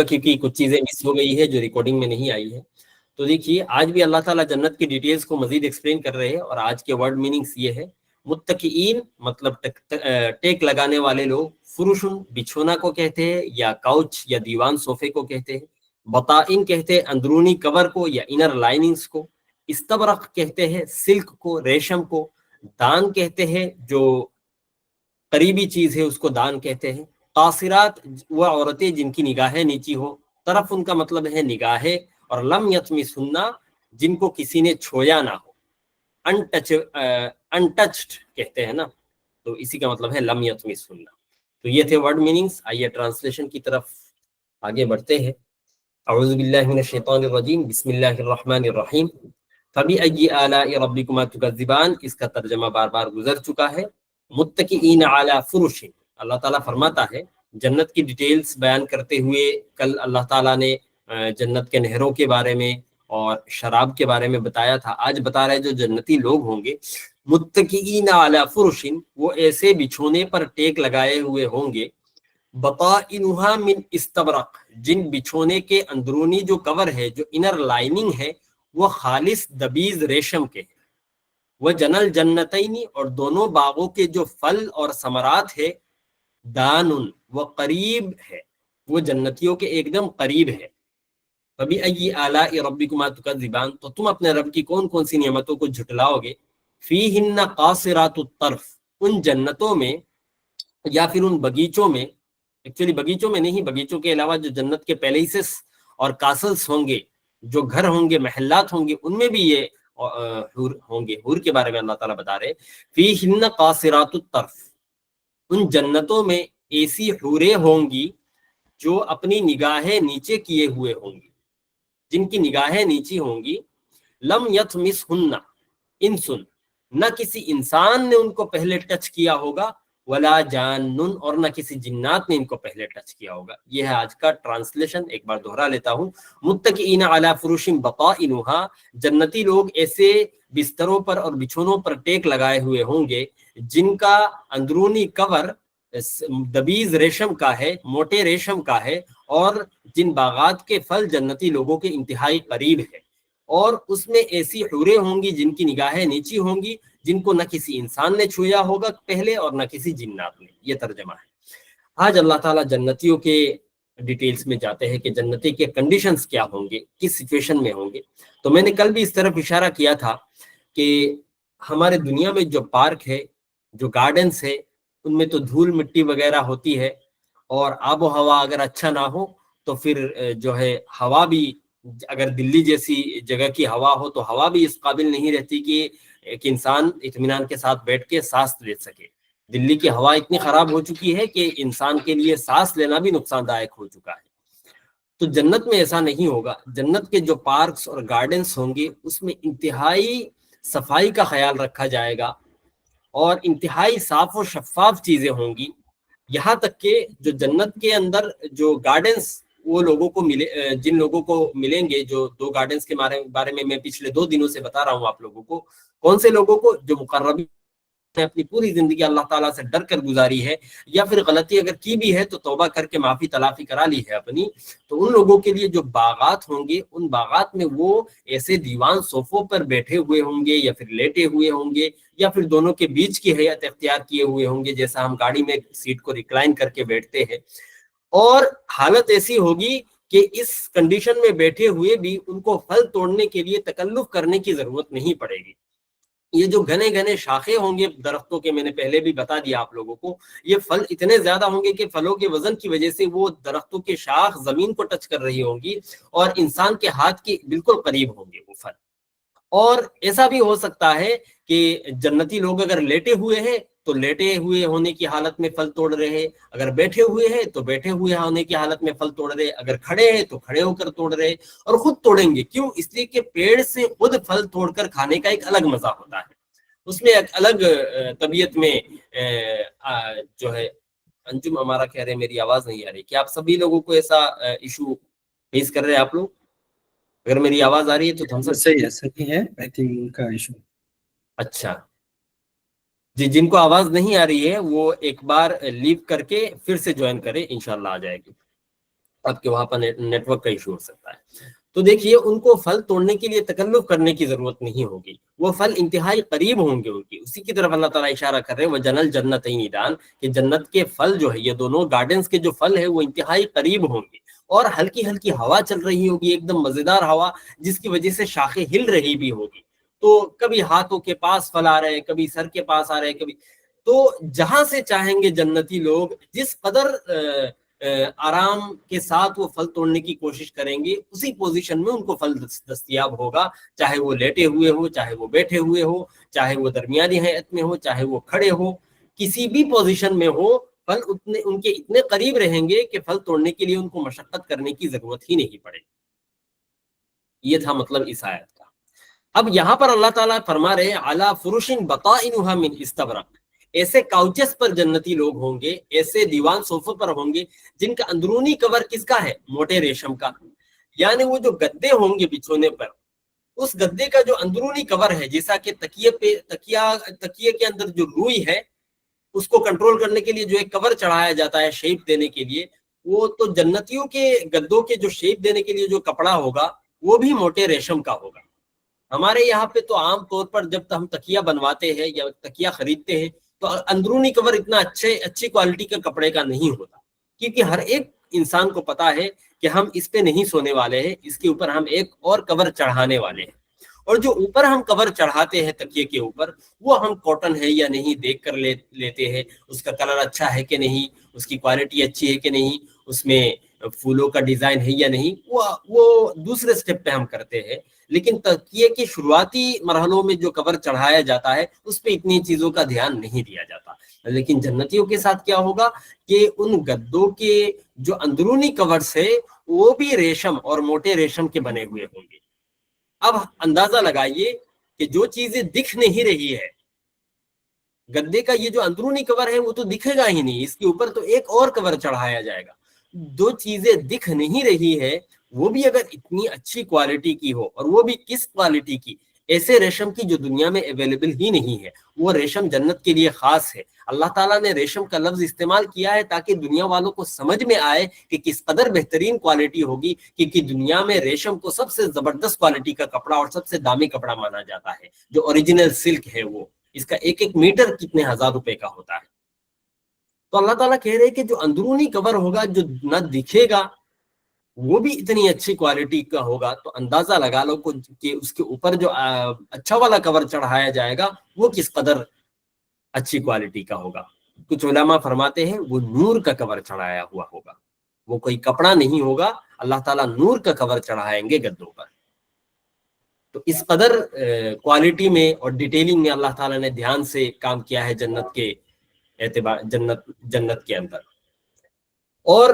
کیونکہ کچھ چیزیں مس ہو گئی ہے جو ریکارڈنگ میں نہیں آئی ہے. تو دیکھیے آج بھی اللہ تعالیٰ جنت کی ڈیٹیلز کو مزید ایکسپلین کر رہے ہیں، اور آج کے ورڈ میننگز یہ ہے. متقین مطلب ٹیک لگانے والے لوگ، فرشن بچھونا کو کہتے ہیں، یا کاؤچ یا دیوان صوفے کو کہتے ہیں. بطائن کہتے ہیں اندرونی کور کو یا انر لائننگز کو. استبرق کہتے ہیں سلک کو، ریشم کو. دان کہتے ہیں جو قریبی چیز ہے اس کو دان کہتے ہیں. قاصرات وہ عورتیں جن کی نگاہیں نیچی ہو. طرف ان کا مطلب ہے نگاہیں. اور لم یطمثہن جن کو کسی نے چھویا نہ ہو. انٹچڈ کہتے ہیں نا، تو اسی کا مطلب ہے لم یطمثہن. تو یہ تھے ورڈ میننگز. آئیے ٹرانسلیشن کی طرف آگے بڑھتے ہیں. اعوذ باللہ من الشیطان الرجیم، بسم اللہ الرحمن الرحیم. فبأي آلاء ربكما تكذبان، اس کا ترجمہ بار بار گزر چکا ہے. متکئین علی فرش، اللہ تعالیٰ فرماتا ہے جنت کی ڈیٹیلز بیان کرتے ہوئے کل اللہ تعالیٰ نے جنت کے نہروں کے بارے میں اور شراب کے بارے میں بتایا تھا. آج بتا رہے جو جنتی لوگ ہوں گے، متکئین علی فرش، وہ ایسے بچھونے پر ٹیک لگائے ہوئے ہوں گے. بطائنہا من استبرق، جن بچھونے کے اندرونی جو کور ہے، جو انر لائننگ ہے، وہ خالص دبیز ریشم کے ہیں. وہ جنل جنتینی، اور دونوں باغوں کے جو پھل اور ثمرات ہے، دان وہ قریب ہے، وہ جنتیوں کے ایک دم قریب ہے. فبأي آلاء ربكما تكذبان، تو تم اپنے رب کی کون کون سی نعمتوں کو جھٹلاؤ گے. فیہن قاصرات الطرف، ان جنتوں میں یا پھر ان بگیچوں میں، ایکچولی بگیچوں میں نہیں، بگیچوں کے علاوہ جو جنت کے پیلیسز اور کاسلز ہوں گے، جو گھر ہوں گے، محلات ہوں گے، ان میں بھی یہ حور ہوں گے. حور کے بارے میں اللہ تعالیٰ بتا رہے فیہن قاصرات الطرف، ان جنتوں میں ایسی حوریں ہوں گی جو اپنی نگاہیں نیچے کیے ہوئے ہوں گی، جن کی نگاہیں نیچی ہوں گی. لم یطمثہن انس، نہ کسی انسان نے ان کو پہلے ٹچ کیا ہوگا. ولا جان، اور نہ کسی جنات نے ان کو پہلے ٹچ کیا ہوگا. یہ ہے آج کا ٹرانسلیشن. ایک بار دوہرا لیتا ہوں. متکئین علی فرش بطائنہا، جنتی لوگ ایسے بستروں پر اور بچھونوں پر ٹیک لگائے ہوئے ہوں گے جن کا اندرونی کور دبیز ریشم کا ہے، موٹے ریشم کا ہے، اور جن باغات کے پھل جنتی لوگوں کے انتہائی قریب ہے. اور اس میں ایسی حوریں ہوں گی جن کی نگاہیں نیچی ہوں گی، جن کو نہ کسی انسان نے چھویا ہوگا پہلے اور نہ کسی جنات نے. یہ ترجمہ ہے. آج اللہ تعالیٰ جنتیوں کے ڈیٹیلز میں جاتے ہیں کہ جنتی کے کنڈیشنز کیا ہوں گے، کس سچویشن میں ہوں گے. تو میں نے کل بھی اس طرف اشارہ کیا تھا کہ ہمارے دنیا میں جو پارک ہے، جو گارڈنز ہے، ان میں تو دھول مٹی وغیرہ ہوتی ہے، اور آب و ہوا اگر اچھا نہ ہو تو پھر جو ہے ہوا بھی، اگر دلی جیسی جگہ کی ہوا ہو تو ہوا بھی اس قابل نہیں رہتی کہ ایک انسان اطمینان کے ساتھ بیٹھ کے سانس لے سکے. دلی کی ہوا اتنی خراب ہو چکی ہے کہ انسان کے لیے سانس لینا بھی نقصان دائق ہو چکا ہے. تو جنت میں ایسا نہیں ہوگا. جنت کے جو پارکس اور گارڈنز ہوں گے اس میں انتہائی صفائی کا خیال رکھا جائے گا، اور انتہائی صاف و شفاف چیزیں ہوں گی. یہاں تک کہ جو جنت کے اندر جو گارڈنز وہ لوگوں کو ملے، جن لوگوں کو ملیں گے، جو دو گارڈنز کے بارے میں میں پچھلے 2 دنوں سے بتا رہا ہوں آپ لوگوں کو. کون سے لوگوں کو؟ جو مقربین نے اپنی پوری زندگی اللہ تعالیٰ سے ڈر کر گزاری ہے، یا پھر غلطی اگر کی بھی ہے تو توبہ کر کے معافی تلافی کرا لی ہے اپنی. تو ان لوگوں کے لیے جو باغات ہوں گے، ان باغات میں وہ ایسے دیوان صوفوں پر بیٹھے ہوئے ہوں گے، یا پھر لیٹے ہوئے ہوں گے، یا پھر دونوں کے بیچ کی حیت اختیار کیے ہوئے ہوں گے، جیسا ہم گاڑی میں سیٹ کو ریکلائن کر کے بیٹھتے ہیں. اور حالت ایسی ہوگی کہ اس کنڈیشن میں بیٹھے ہوئے بھی ان کو پھل توڑنے کے لیے تکلف کرنے کی ضرورت نہیں پڑے گی. یہ جو گھنے گھنے شاخیں ہوں گے درختوں کے، میں نے پہلے بھی بتا دیا آپ لوگوں کو، یہ پھل اتنے زیادہ ہوں گے کہ پھلوں کے وزن کی وجہ سے وہ درختوں کے شاخ زمین کو ٹچ کر رہی ہوں گی، اور انسان کے ہاتھ کے بالکل قریب ہوں گے وہ پھل. اور ایسا بھی ہو سکتا ہے کہ جنتی لوگ اگر لیٹے ہوئے ہیں تو لیٹے ہوئے ہونے کی حالت میں پھل توڑ رہے ہیں، اگر بیٹھے ہوئے ہیں تو بیٹھے ہوئے ہونے کی حالت میں پھل توڑ رہے، اگر کھڑے ہیں تو کھڑے ہو کر توڑ رہے. اور خود توڑیں گے. کیوں؟ اس لیے کہ پیڑ سے خود پھل توڑ کر کھانے کا ایک الگ مزہ ہوتا ہے، اس میں ایک الگ طبیعت میں جو ہے. انجم ہمارا کہہ رہے میری آواز نہیں آ رہی. کیا آپ سبھی لوگوں کو ایسا ایشو فیس کر رہے ہیں آپ لوگ؟ اگر میری آواز آ رہی ہے تو ہم سب صحیح ہے. آئی تھنک ان کا ایشو. اچھا جی، جن کو آواز نہیں آ رہی ہے وہ ایک بار لیو کر کے پھر سے جوائن کرے، انشاءاللہ آ جائے گی. آپ کے وہاں پر نیٹ ورک کا ایشو ہو سکتا ہے. تو دیکھیے ان کو پھل توڑنے کے لیے تکلف کرنے کی ضرورت نہیں ہوگی، وہ پھل انتہائی قریب ہوں گے ان کی. اسی کی طرف اللہ تعالیٰ اشارہ کر رہے ہیں وَجَنَى الْجَنَّتَيْنِ دَانٍ، کہ جنت کے پھل جو ہے یہ دونوں گارڈنز کے جو پھل ہے وہ انتہائی قریب ہوں گے، اور ہلکی ہلکی ہوا چل رہی ہوگی، ایک دم مزیدار ہوا، جس کی وجہ سے شاخیں ہل رہی بھی ہوگی. تو کبھی ہاتھوں کے پاس پھل آ رہے ہیں، کبھی سر کے پاس آ رہے ہیں، کبھی تو جہاں سے چاہیں گے جنتی لوگ جس قدر آرام کے ساتھ وہ پھل توڑنے کی کوشش کریں گے، اسی پوزیشن میں ان کو پھل دستیاب ہوگا، چاہے وہ لیٹے ہوئے ہو، چاہے وہ بیٹھے ہوئے ہو، چاہے وہ درمیانی ہیئت میں ہو، چاہے وہ کھڑے ہو، کسی بھی پوزیشن میں ہو، پھل ان کے اتنے قریب رہیں گے کہ پھل توڑنے کے لیے ان کو مشقت کرنے کی ضرورت ہی نہیں پڑے. یہ تھا مطلب اس آیت کا. اب یہاں پر اللہ تعالیٰ فرما رہے علی فرش بطائنها من استبرق، ایسے کاؤچز پر جنتی لوگ ہوں گے، ایسے دیوان صوفوں پر ہوں گے جن کا اندرونی کور کس کا ہے؟ موٹے ریشم کا. یعنی وہ جو گدے ہوں گے بچھونے پر، اس گدے کا جو اندرونی کور ہے، جیسا کہ تکیے کے اندر جو روئی ہے اس کو کنٹرول کرنے کے لیے جو ایک کور چڑھایا جاتا ہے شیپ دینے کے لیے، وہ تو جنتیوں کے گدوں کے جو شیپ دینے کے لیے جو کپڑا ہوگا وہ بھی موٹے ریشم کا ہوگا. ہمارے یہاں پہ تو عام طور پر جب ہم تکیہ بنواتے ہیں یا تکیہ خریدتے ہیں تو اندرونی کور اتنا اچھی کوالٹی کے کپڑے کا نہیں ہوتا، کیونکہ ہر ایک انسان کو پتا ہے کہ ہم اس پہ نہیں سونے والے ہیں، اس کے اوپر ہم ایک اور کور چڑھانے والے ہیں. اور جو اوپر ہم کور چڑھاتے ہیں تکیے کے اوپر، وہ ہم کاٹن ہے یا نہیں دیکھ کر لیتے ہیں، اس کا کلر اچھا ہے کہ نہیں، اس کی کوالٹی اچھی ہے کہ نہیں، اس میں پھولوں کا ڈیزائن ہے یا نہیں، وہ دوسرے سٹیپ پہ ہم کرتے ہیں. لیکن تکیے کے شروعاتی مرحلوں میں جو کور چڑھایا جاتا ہے اس پہ اتنی چیزوں کا دھیان نہیں دیا جاتا. لیکن جنتیوں کے ساتھ کیا ہوگا کہ ان گدوں کے جو اندرونی کورز ہے وہ بھی ریشم اور موٹے ریشم کے بنے ہوئے ہوں گے. اب اندازہ لگائیے کہ جو چیزیں دکھ نہیں رہی ہے، گدے کا یہ جو اندرونی کور ہے وہ تو دکھے گا ہی نہیں، اس کے اوپر تو ایک اور کور چڑھایا جائے گا. جو چیزیں دکھ نہیں رہی ہے وہ بھی اگر اتنی اچھی کوالٹی کی ہو، اور وہ بھی کس کوالٹی کی؟ ایسے ریشم کی جو دنیا میں اویلیبل ہی نہیں ہے. وہ ریشم جنت کے لیے خاص ہے. اللہ تعالیٰ نے ریشم کا لفظ استعمال کیا ہے تاکہ دنیا والوں کو سمجھ میں آئے کہ کس قدر بہترین کوالٹی ہوگی، کیونکہ دنیا میں ریشم کو سب سے زبردست کوالٹی کا کپڑا اور سب سے دامی کپڑا مانا جاتا ہے. جو اوریجنل سلک ہے وہ اس کا ایک ایک میٹر کتنے ہزار روپے کا ہوتا ہے. تو اللہ تعالیٰ کہہ رہے کہ جو اندرونی کور ہوگا جو نہ دکھے گا وہ بھی اتنی اچھی کوالٹی کا ہوگا. تو اندازہ لگا لو کہ اس کے اوپر جو اچھا والا کور چڑھایا جائے گا وہ کس قدر اچھی کوالٹی کا ہوگا. کچھ علماء فرماتے ہیں وہ نور کا کور چڑھایا ہوا ہوگا، وہ کوئی کپڑا نہیں ہوگا. اللہ تعالیٰ نور کا کور چڑھائیں گے گدوں پر. تو اس قدر کوالٹی میں اور ڈیٹیلنگ میں اللہ تعالیٰ نے دھیان سے کام کیا ہے جنت کے اعتبار جنت کے اندر. اور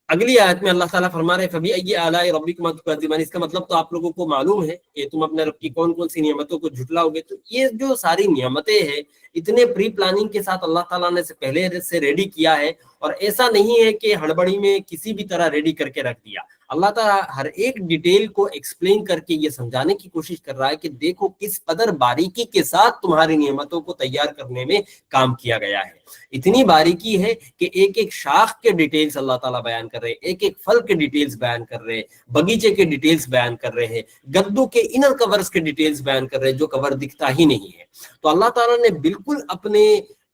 اگلی آیت میں اللہ تعالیٰ فرما رہے فَبِأَيِّ آلَاءِ رَبِّكُمَا تُكَذِّبَانِ، اس کا مطلب تو آپ لوگوں کو معلوم ہے کہ تم اپنے رب کی کون کون سی نعمتوں کو جھٹلاؤ گے. تو یہ جو ساری نعمتیں ہیں اتنے پری پلاننگ کے ساتھ اللہ تعالیٰ نے پہلے سے ریڈی کیا ہے، اور ایسا نہیں ہے کہ ہڑبڑی میں کسی بھی طرح ریڈی کر کے رکھ دیا. اللہ تعالیٰ ہر ایک ڈیٹیل کو ایکسپلین کر کے یہ سمجھانے کی کوشش کر رہا ہے کہ دیکھو کس قدر باریکی کے ساتھ تمہاری نعمتوں کو تیار کرنے میں کام کیا گیا ہے. اتنی باریکی ہے کہ ایک ایک شاخ کے ڈیٹیلز اللہ تعالیٰ بیان کر رہے ہیں، ایک ایک پھل کے ڈیٹیلز بیان کر رہے ہیں، بغیچے کے ڈیٹیلز بیان کر رہے ہیں، گدوں کے انر کورز کے ڈیٹیلز بیان کر رہے ہیں جو کور دکھتا ہی نہیں ہے. تو اللہ تعالیٰ نے بالکل اپنے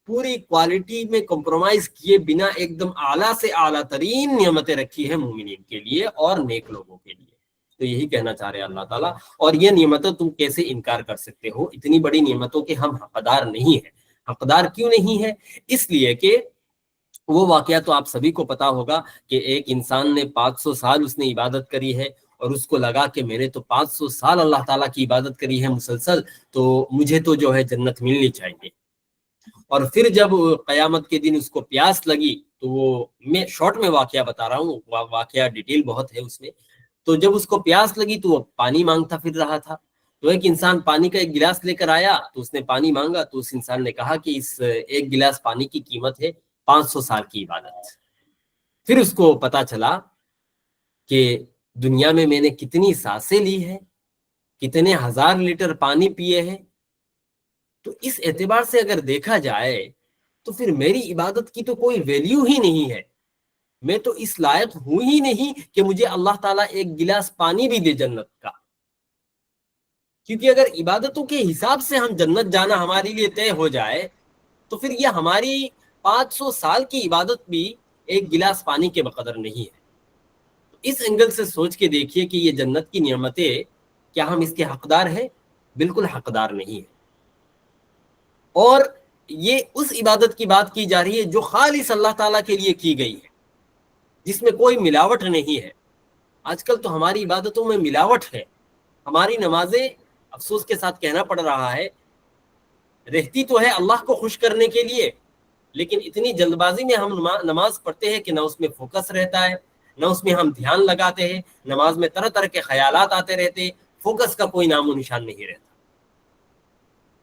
پوری کوالٹی میں کمپرومائز کیے بنا ایک دم اعلیٰ سے اعلیٰ ترین نعمتیں رکھی ہیں مومنین کے لیے اور نیک لوگوں کے لیے. تو یہی کہنا چاہ رہے ہیں اللہ تعالیٰ. اور یہ نعمتیں تم کیسے انکار کر سکتے ہو؟ اتنی بڑی نعمتوں کے ہم حقدار نہیں ہیں. حقدار کیوں نہیں ہے؟ اس لیے کہ وہ واقعہ تو آپ سبھی کو پتا ہوگا کہ ایک انسان نے 500 سال اس نے عبادت کری ہے، اور اس کو لگا کہ میں نے تو 500 سال اللہ تعالیٰ کی عبادت کری ہے مسلسل، تو مجھے تو جو ہے جنت ملنی چاہیے. اور پھر جب قیامت کے دن اس کو پیاس لگی، تو وہ میں شارٹ میں واقعہ بتا رہا ہوں، واقعہ ڈیٹیل بہت ہے اس میں. تو جب اس کو پیاس لگی تو وہ پانی مانگتا پھر رہا تھا. تو ایک انسان پانی کا ایک گلاس لے کر آیا، تو اس نے پانی مانگا، تو اس انسان نے کہا کہ اس ایک گلاس پانی کی قیمت ہے 500 سال کی عبادت. پھر اس کو پتا چلا کہ دنیا میں نے کتنی سانسیں لی ہے، کتنے ہزار لیٹر پانی پیے ہیں. تو اس اعتبار سے اگر دیکھا جائے تو پھر میری عبادت کی تو کوئی ویلیو ہی نہیں ہے. میں تو اس لائق ہوں ہی نہیں کہ مجھے اللہ تعالیٰ ایک گلاس پانی بھی دے جنت کا. کیونکہ اگر عبادتوں کے حساب سے ہم جنت جانا ہمارے لیے طے ہو جائے تو پھر یہ ہماری 500 سال کی عبادت بھی ایک گلاس پانی کے بقدر نہیں ہے. اس اینگل سے سوچ کے دیکھیے کہ یہ جنت کی نعمتیں کیا ہم اس کے حقدار ہیں؟ بالکل حقدار نہیں ہے. اور یہ اس عبادت کی بات کی جا رہی ہے جو خالص اللہ تعالیٰ کے لیے کی گئی ہے، جس میں کوئی ملاوٹ نہیں ہے. آج کل تو ہماری عبادتوں میں ملاوٹ ہے. ہماری نمازیں افسوس کے ساتھ کہنا پڑ رہا ہے رہتی تو ہے اللہ کو خوش کرنے کے لیے، لیکن اتنی جلد بازی میں ہم نماز پڑھتے ہیں کہ نہ اس میں فوکس رہتا ہے، نہ اس میں ہم دھیان لگاتے ہیں. نماز میں طرح طرح کے خیالات آتے رہتے، فوکس کا کوئی نام و نشان نہیں رہتا.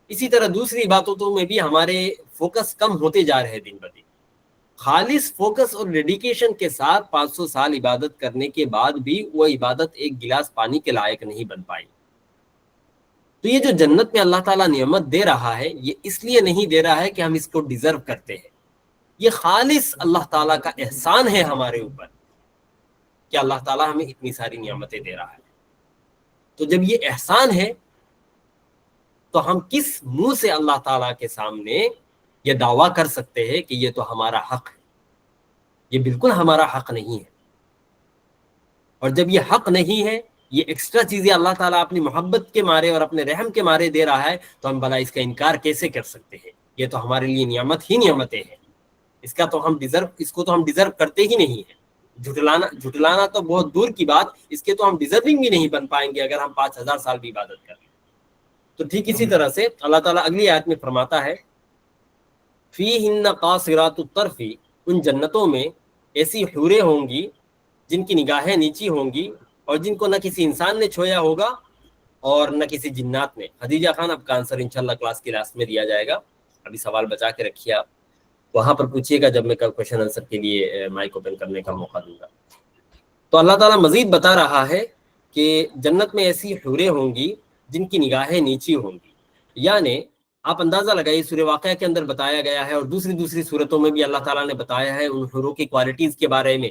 اسی طرح دوسری عبادتوں میں بھی ہمارے فوکس کم ہوتے جا رہے دن بدن. خالص فوکس اور ڈیڈیکیشن کے ساتھ 500 سال عبادت کرنے کے بعد بھی وہ عبادت ایک گلاس پانی کے لائق نہیں بن پائی. تو یہ جو جنت میں اللہ تعالیٰ نعمت دے رہا ہے یہ اس لیے نہیں دے رہا ہے کہ ہم اس کو ڈیزرو کرتے ہیں. یہ خالص اللہ تعالیٰ کا احسان ہے ہمارے اوپر کہ اللہ تعالیٰ ہمیں اتنی ساری نعمتیں دے رہا ہے. تو جب یہ احسان ہے تو ہم کس منہ سے اللہ تعالیٰ کے سامنے یہ دعویٰ کر سکتے ہیں کہ یہ تو ہمارا حق ہے؟ یہ بالکل ہمارا حق نہیں ہے. اور جب یہ حق نہیں ہے، یہ ایکسٹرا چیزیں اللہ تعالیٰ اپنی محبت کے مارے اور اپنے رحم کے مارے دے رہا ہے، تو ہم بھلا اس کا انکار کیسے کر سکتے ہیں؟ یہ تو ہمارے لیے نعمت ہی نعمتیں ہیں. اس کو تو ہم ڈیزرو کرتے ہی نہیں ہیں. جھٹلانا تو بہت دور کی بات، اس کے تو ہم ڈیزرونگ بھی نہیں بن پائیں گے اگر ہم 5000 سال بھی عبادت کریں. تو ٹھیک اسی طرح سے اللہ تعالیٰ اگلی آیت میں فرماتا ہے فیہن قاصرات الطرف، ان جنتوں میں ایسی حوریں ہوں گی جن کی نگاہیں نیچی ہوں گی اور جن کو نہ کسی انسان نے چھویا ہوگا اور نہ کسی جنات نے. خدیجہ خان، آپ کا آنسر انشاءاللہ کلاس کی لاسٹ میں دیا جائے گا. ابھی سوال بچا کے رکھیے، آپ وہاں پر پوچھیے گا جب میں کل کوشچن آنسر کے لیے مائک اوپن کرنے کا موقع دوں گا. تو اللہ تعالیٰ مزید بتا رہا ہے کہ جنت میں ایسی حوریں ہوں گی جن کی نگاہیں نیچی ہوں گی. یعنی آپ اندازہ لگائیے، سورہ واقعہ کے اندر بتایا گیا ہے اور دوسری صورتوں میں بھی اللہ تعالیٰ نے بتایا ہے ان حوروں کی کوالٹیز کے بارے میں.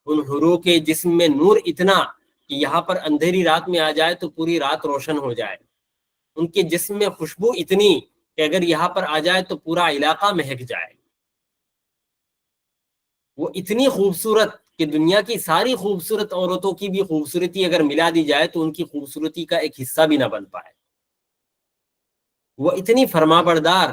ان حوروں کے جسم میں نور اتنا کہ یہاں پر اندھیری رات میں آ جائے تو پوری رات روشن ہو جائے. ان کے جسم میں خوشبو اتنی کہ اگر یہاں پر آ جائے تو پورا علاقہ مہک جائے. وہ اتنی خوبصورت کہ دنیا کی ساری خوبصورت عورتوں کی بھی خوبصورتی اگر ملا دی جائے تو ان کی خوبصورتی کا ایک حصہ بھی نہ بن پائے. وہ اتنی فرما بردار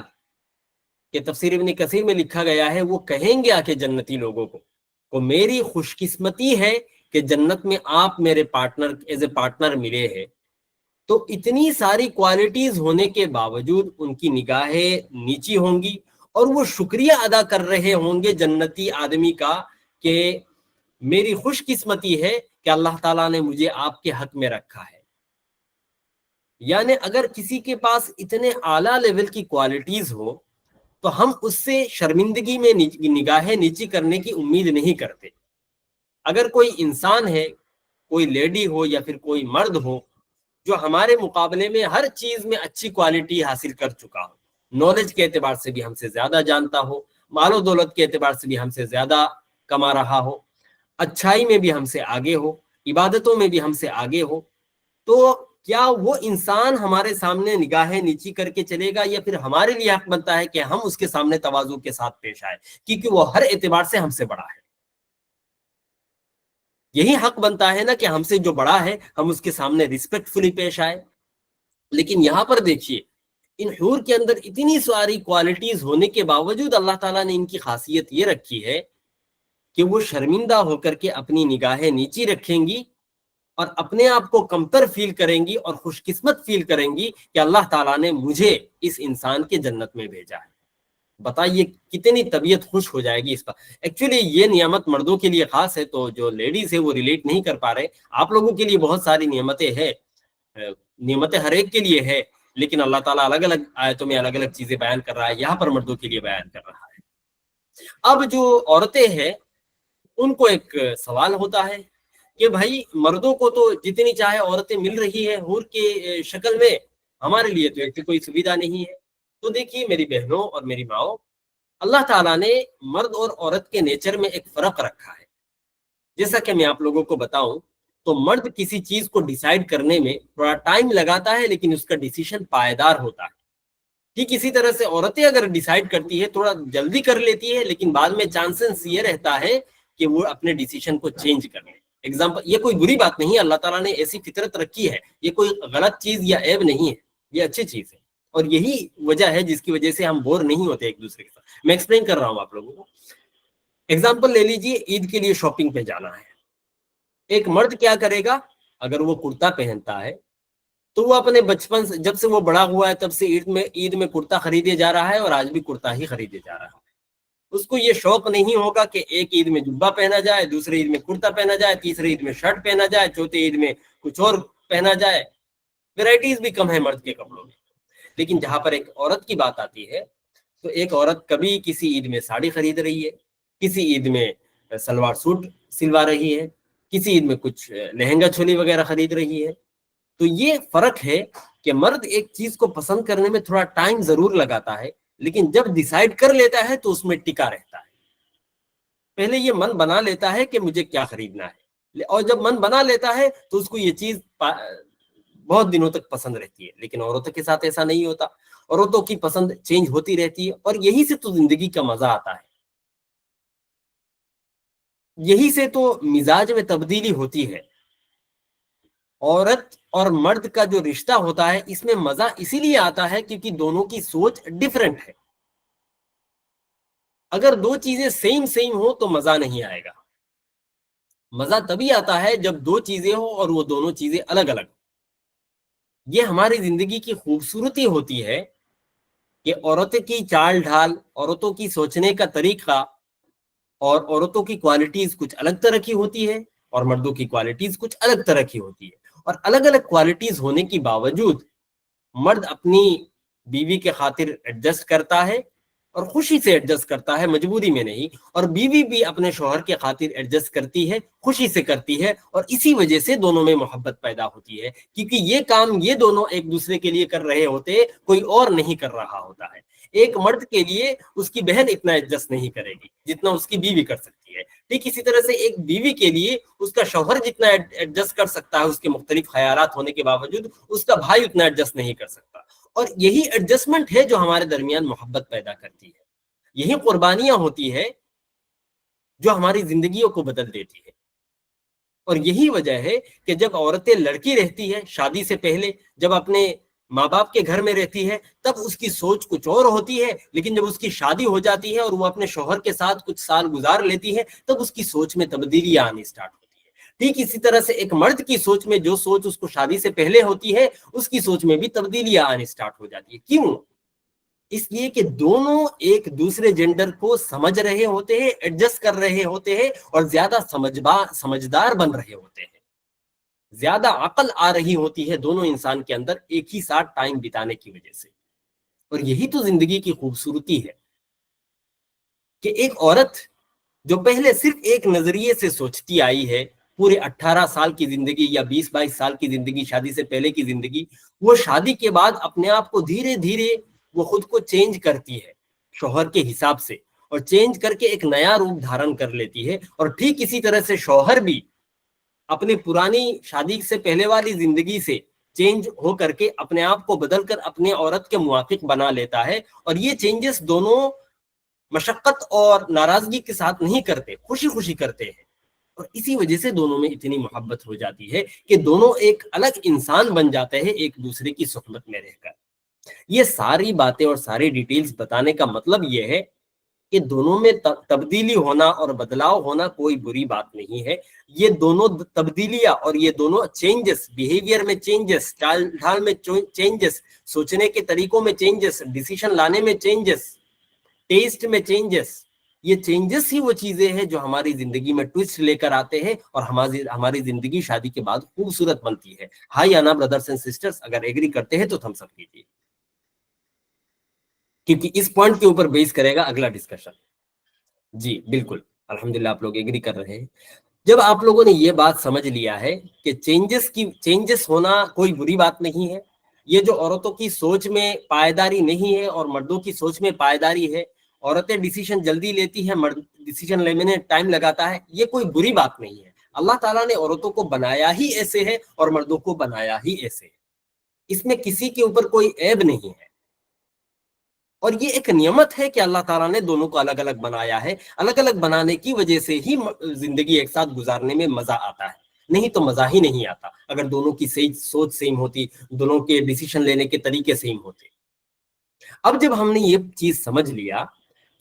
کہ تفسیر ابن کثیر میں لکھا گیا ہے وہ کہیں گے آ کے جنتی لوگوں کو میری خوش قسمتی ہے کہ جنت میں آپ میرے پارٹنر ایز اے پارٹنر ملے ہیں. تو اتنی ساری کوالٹیز ہونے کے باوجود ان کی نگاہیں نیچی ہوں گی اور وہ شکریہ ادا کر رہے ہوں گے جنتی آدمی کا کہ میری خوش قسمتی ہے کہ اللہ تعالیٰ نے مجھے آپ کے حق میں رکھا ہے. یعنی اگر کسی کے پاس اتنے اعلیٰ لیول کی کوالٹیز ہو تو ہم اس سے شرمندگی میں نگاہیں نیچی کرنے کی امید نہیں کرتے. اگر کوئی انسان ہے، کوئی لیڈی ہو یا پھر کوئی مرد ہو جو ہمارے مقابلے میں ہر چیز میں اچھی کوالٹی حاصل کر چکا ہو، نالج کے اعتبار سے بھی ہم سے زیادہ جانتا ہو، مال و دولت کے اعتبار سے بھی ہم سے زیادہ کما رہا ہو، اچھائی میں بھی ہم سے آگے ہو، عبادتوں میں بھی ہم سے آگے ہو، تو کیا وہ انسان ہمارے سامنے نگاہیں نیچی کر کے چلے گا یا پھر ہمارے لیے حق بنتا ہے کہ ہم اس کے سامنے تواضع کے ساتھ پیش آئے کیونکہ وہ ہر اعتبار سے ہم سے بڑا ہے؟ یہی حق بنتا ہے نا کہ ہم سے جو بڑا ہے ہم اس کے سامنے ریسپیکٹ فلی پیش آئے. لیکن یہاں پر دیکھیے ان حور کے اندر اتنی ساری کوالٹیز ہونے کے باوجود اللہ تعالیٰ نے ان کی خاصیت یہ رکھی ہے کہ وہ شرمندہ ہو کر کے اپنی نگاہیں نیچی رکھیں گی اور اپنے آپ کو کمتر فیل کریں گی اور خوش قسمت فیل کریں گی کہ اللہ تعالیٰ نے مجھے اس انسان کے جنت میں بھیجا ہے. بتائیے کتنی طبیعت خوش ہو جائے گی اس پر. ایکچولی یہ نعمت مردوں کے لیے خاص ہے، تو جو لیڈیز ہے وہ ریلیٹ نہیں کر پا رہے. آپ لوگوں کے لیے بہت ساری نعمتیں ہیں، نعمتیں ہر ایک کے لیے ہے، لیکن اللہ تعالیٰ الگ الگ آیتوں میں الگ الگ چیزیں بیان کر رہا ہے، یہاں پر مردوں کے لیے بیان کر رہا ہے. اب جو عورتیں ہیں ان کو ایک سوال ہوتا ہے کہ بھائی مردوں کو تو جتنی چاہے عورتیں مل رہی ہے حور کے شکل میں، ہمارے لیے تو ایسی کوئی سویدھا نہیں ہے. تو دیکھیے میری بہنوں اور میری ماؤں، اللہ تعالیٰ نے مرد اور عورت کے نیچر میں ایک فرق رکھا ہے. جیسا کہ میں آپ لوگوں کو بتاؤں تو مرد کسی چیز کو ڈیسائیڈ کرنے میں تھوڑا ٹائم لگاتا ہے لیکن اس کا ڈیسیشن پائیدار ہوتا ہے. ٹھیک اسی طرح سے عورتیں اگر ڈیسائیڈ کرتی ہے تھوڑا جلدی کر لیتی ہے لیکن بعد میں چانسز یہ رہتا ہے کہ وہ اپنے ڈیسیشن کو چینج کر لیں. ایگزامپل، یہ کوئی بری بات نہیں ہے، اللہ تعالیٰ نے ایسی فطرت رکھی ہے، یہ کوئی غلط چیز یا عیب نہیں ہے، یہ اچھی چیز ہے. اور یہی وجہ ہے جس کی وجہ سے ہم بور نہیں ہوتے ایک دوسرے کے ساتھ. میں ایکسپلین کر رہا ہوں آپ لوگوں کو. ایگزامپل لے لیجیے، عید کے لیے شاپنگ پہ جانا ہے. ایک مرد کیا کرے گا؟ اگر وہ کرتا پہنتا ہے تو وہ اپنے بچپن سے، جب سے وہ بڑا ہوا ہے تب سے عید میں کرتا خریدے جا رہا ہے اور آج بھی کرتا ہی خریدے جا رہا ہے. اس کو یہ شوق نہیں ہوگا کہ ایک عید میں جبہ پہنا جائے، دوسرے عید میں کرتا پہنا جائے، تیسرے عید میں شرٹ پہنا جائے، چوتھے عید میں کچھ اور پہنا جائے. ویرائٹیز بھی کم ہے مرد کے کپڑوں میں. لیکن جہاں پر ایک عورت کی بات آتی ہے تو ایک عورت کبھی کسی عید میں ساڑی خرید رہی ہے، کسی عید میں سلوار سوٹ سلوا رہی ہے، کسی عید میں کچھ لہنگا چولی وغیرہ خرید رہی ہے. تو یہ فرق ہے کہ مرد ایک چیز کو پسند کرنے میں تھوڑا ٹائم ضرور لگاتا ہے لیکن جب ڈیسائیڈ کر لیتا ہے تو اس میں ٹکا رہتا ہے. پہلے یہ من بنا لیتا ہے کہ مجھے کیا خریدنا ہے، اور جب من بنا لیتا ہے تو اس کو یہ چیز بہت دنوں تک پسند رہتی ہے. لیکن عورتوں کے ساتھ ایسا نہیں ہوتا، عورتوں کی پسند چینج ہوتی رہتی ہے. اور یہی سے تو زندگی کا مزہ آتا ہے، یہی سے تو مزاج میں تبدیلی ہوتی ہے. عورت اور مرد کا جو رشتہ ہوتا ہے اس میں مزہ اسی لیے آتا ہے کیونکہ دونوں کی سوچ ڈیفرنٹ ہے. اگر دو چیزیں سیم ہو تو مزہ نہیں آئے گا. مزہ تبھی آتا ہے جب دو چیزیں ہو اور وہ دونوں چیزیں الگ الگ. یہ ہماری زندگی کی خوبصورتی ہوتی ہے کہ عورتوں کی چال ڈھال، عورتوں کی سوچنے کا طریقہ اور عورتوں کی کوالٹیز کچھ الگ طرح کی ہوتی ہے اور مردوں کی کوالٹیز کچھ الگ طرح کی ہوتی ہے. اور الگ الگ کوالٹیز ہونے کی باوجود مرد اپنی بیوی کے خاطر ایڈجسٹ کرتا ہے اور خوشی سے ایڈجسٹ کرتا ہے، مجبوری میں نہیں. اور بیوی بھی اپنے شوہر کے خاطر ایڈجسٹ کرتی ہے، خوشی سے کرتی ہے. اور اسی وجہ سے دونوں میں محبت پیدا ہوتی ہے کیونکہ یہ کام یہ دونوں ایک دوسرے کے لیے کر رہے ہوتے، کوئی اور نہیں کر رہا ہوتا ہے. ایک مرد کے لیے اس کی بہن اتنا ایڈجسٹ نہیں کرے گی جتنا اس کی بیوی کر سکتی ہے. ٹھیک اسی طرح سے ایک بیوی کے لیے اس کا شوہر جتنا ایڈجسٹ کر سکتا ہے، اس کے مختلف خیالات ہونے کے باوجود اس کا بھائی اتنا ایڈجسٹ نہیں کر سکتا. اور یہی ایڈجسٹمنٹ ہے جو ہمارے درمیان محبت پیدا کرتی ہے. یہی قربانیاں ہوتی ہے جو ہماری زندگیوں کو بدل دیتی ہے. اور یہی وجہ ہے کہ جب عورتیں لڑکی رہتی ہے شادی سے پہلے، جب اپنے ماں باپ کے گھر میں رہتی ہے تب اس کی سوچ کچھ اور ہوتی ہے. لیکن جب اس کی شادی ہو جاتی ہے اور وہ اپنے شوہر کے ساتھ کچھ سال گزار لیتی ہے تب اس کی سوچ میں تبدیلیاں آنی سٹارٹ ہوتی ہے. ٹھیک اسی طرح سے ایک مرد کی سوچ میں جو سوچ اس کو شادی سے پہلے ہوتی ہے اس کی سوچ میں بھی تبدیلیاں آنی سٹارٹ ہو جاتی ہے. کیوں؟ اس لیے کہ دونوں ایک دوسرے جینڈر کو سمجھ رہے ہوتے ہیں، ایڈجسٹ کر رہے ہوتے ہیں اور زیادہ سمجھدار بن رہے ہوتے ہیں. زیادہ عقل آ رہی ہوتی ہے دونوں انسان کے اندر ایک ہی ساتھ ٹائم بتانے کی وجہ سے. اور یہی تو زندگی کی خوبصورتی ہے کہ ایک عورت جو پہلے صرف ایک نظریے سے سوچتی آئی ہے، پورے 18 سال کی زندگی یا 20-22 سال کی زندگی، شادی سے پہلے کی زندگی، وہ شادی کے بعد اپنے آپ کو دھیرے دھیرے وہ خود کو چینج کرتی ہے شوہر کے حساب سے، اور چینج کر کے ایک نیا روپ دھارن کر لیتی ہے. اور ٹھیک اسی طرح سے شوہر بھی اپنی پرانی شادی سے پہلے والی زندگی سے چینج ہو کر کے اپنے آپ کو بدل کر اپنے عورت کے موافق بنا لیتا ہے. اور یہ چینجز دونوں مشقت اور ناراضگی کے ساتھ نہیں کرتے، خوشی خوشی کرتے ہیں. اور اسی وجہ سے دونوں میں اتنی محبت ہو جاتی ہے کہ دونوں ایک الگ انسان بن جاتے ہیں ایک دوسرے کی صحبت میں رہ کر. یہ ساری باتیں اور ساری ڈیٹیلز بتانے کا مطلب یہ ہے کہ دونوں میں تبدیلی ہونا اور بدلاؤ ہونا کوئی بری بات نہیں ہے. یہ دونوں تبدیلیاں اور یہ دونوں چینجز، بیہیویئر میں چینجز، چال ڈھال میں چینجز، سوچنے کے طریقوں میں چینجز، ڈیسیشن لانے میں چینجز، ٹیسٹ میں چینجز، یہ چینجز ہی وہ چیزیں ہیں جو ہماری زندگی میں ٹویسٹ لے کر آتے ہیں اور ہماری زندگی شادی کے بعد خوبصورت بنتی ہے. ہاں یا نا برادرز اینڈ سسٹرز؟ اگر ایگری کرتے ہیں تو تھمس اپ کیجیے، کیونکہ اس پوائنٹ کے اوپر بیس کرے گا اگلا ڈسکشن. جی بالکل، الحمدللہ آپ لوگ ایگری کر رہے ہیں. جب آپ لوگوں نے یہ بات سمجھ لیا ہے کہ چینجز ہونا کوئی بری بات نہیں ہے، یہ جو عورتوں کی سوچ میں پائیداری نہیں ہے اور مردوں کی سوچ میں پائیداری ہے، عورتیں ڈیسیشن جلدی لیتی ہیں، مرد ڈیسیشن لینے میں ٹائم لگاتا ہے، یہ کوئی بری بات نہیں ہے. اللہ تعالیٰ نے عورتوں کو بنایا ہی ایسے ہے اور مردوں کو بنایا ہی ایسے ہے، اس میں کسی کے اوپر کوئی عیب نہیں ہے. اور یہ ایک نعمت ہے کہ اللہ تعالیٰ نے دونوں کو الگ الگ بنایا ہے. الگ الگ بنانے کی وجہ سے ہی زندگی ایک ساتھ گزارنے میں مزہ آتا ہے، نہیں تو مزہ ہی نہیں آتا اگر دونوں کی صحیح سوچ سیم ہوتی، دونوں کے ڈیسیشن لینے کے طریقے سیم ہوتے. اب جب ہم نے یہ چیز سمجھ لیا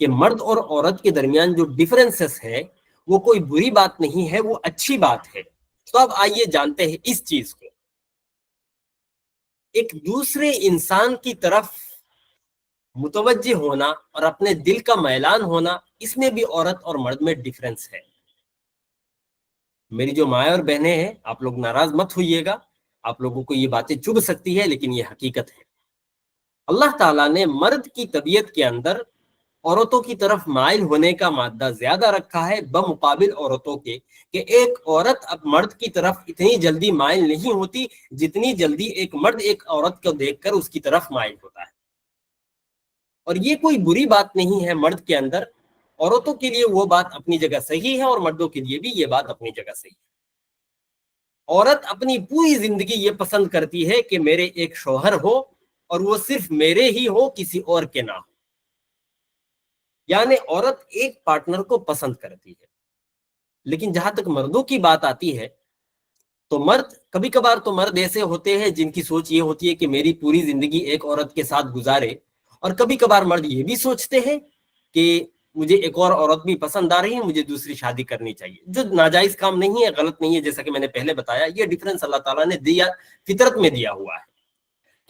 کہ مرد اور عورت کے درمیان جو ڈیفرنسز ہے وہ کوئی بری بات نہیں ہے، وہ اچھی بات ہے، تو اب آئیے جانتے ہیں اس چیز کو. ایک دوسرے انسان کی طرف متوجہ ہونا اور اپنے دل کا میلان ہونا، اس میں بھی عورت اور مرد میں ڈیفرنس ہے. میری جو مائیں اور بہنیں ہیں، آپ لوگ ناراض مت ہوئیے گا، آپ لوگوں کو یہ باتیں چبھ سکتی ہے لیکن یہ حقیقت ہے. اللہ تعالیٰ نے مرد کی طبیعت کے اندر عورتوں کی طرف مائل ہونے کا مادہ زیادہ رکھا ہے بمقابل عورتوں کے، کہ ایک عورت اب مرد کی طرف اتنی جلدی مائل نہیں ہوتی جتنی جلدی ایک مرد ایک عورت کو دیکھ کر اس کی طرف مائل ہوتا ہے. اور یہ کوئی بری بات نہیں ہے مرد کے اندر، عورتوں کے لیے وہ بات اپنی جگہ صحیح ہے اور مردوں کے لیے بھی یہ بات اپنی جگہ صحیح ہے. عورت اپنی پوری زندگی یہ پسند کرتی ہے کہ میرے ایک شوہر ہو اور وہ صرف میرے ہی ہو، کسی اور کے نہ ہو. یعنی عورت ایک پارٹنر کو پسند کرتی ہے. لیکن جہاں تک مردوں کی بات آتی ہے تو کبھی کبھار تو مرد ایسے ہوتے ہیں جن کی سوچ یہ ہوتی ہے کہ میری پوری زندگی ایک عورت کے ساتھ گزارے، اور کبھی کبھار مرد یہ بھی سوچتے ہیں کہ مجھے ایک اور عورت بھی پسند آ رہی ہے، مجھے دوسری شادی کرنی چاہیے، جو ناجائز کام نہیں ہے، غلط نہیں ہے. جیسا کہ میں نے پہلے بتایا، یہ ڈیفرنس اللہ تعالیٰ نے فطرت میں دیا ہوا ہے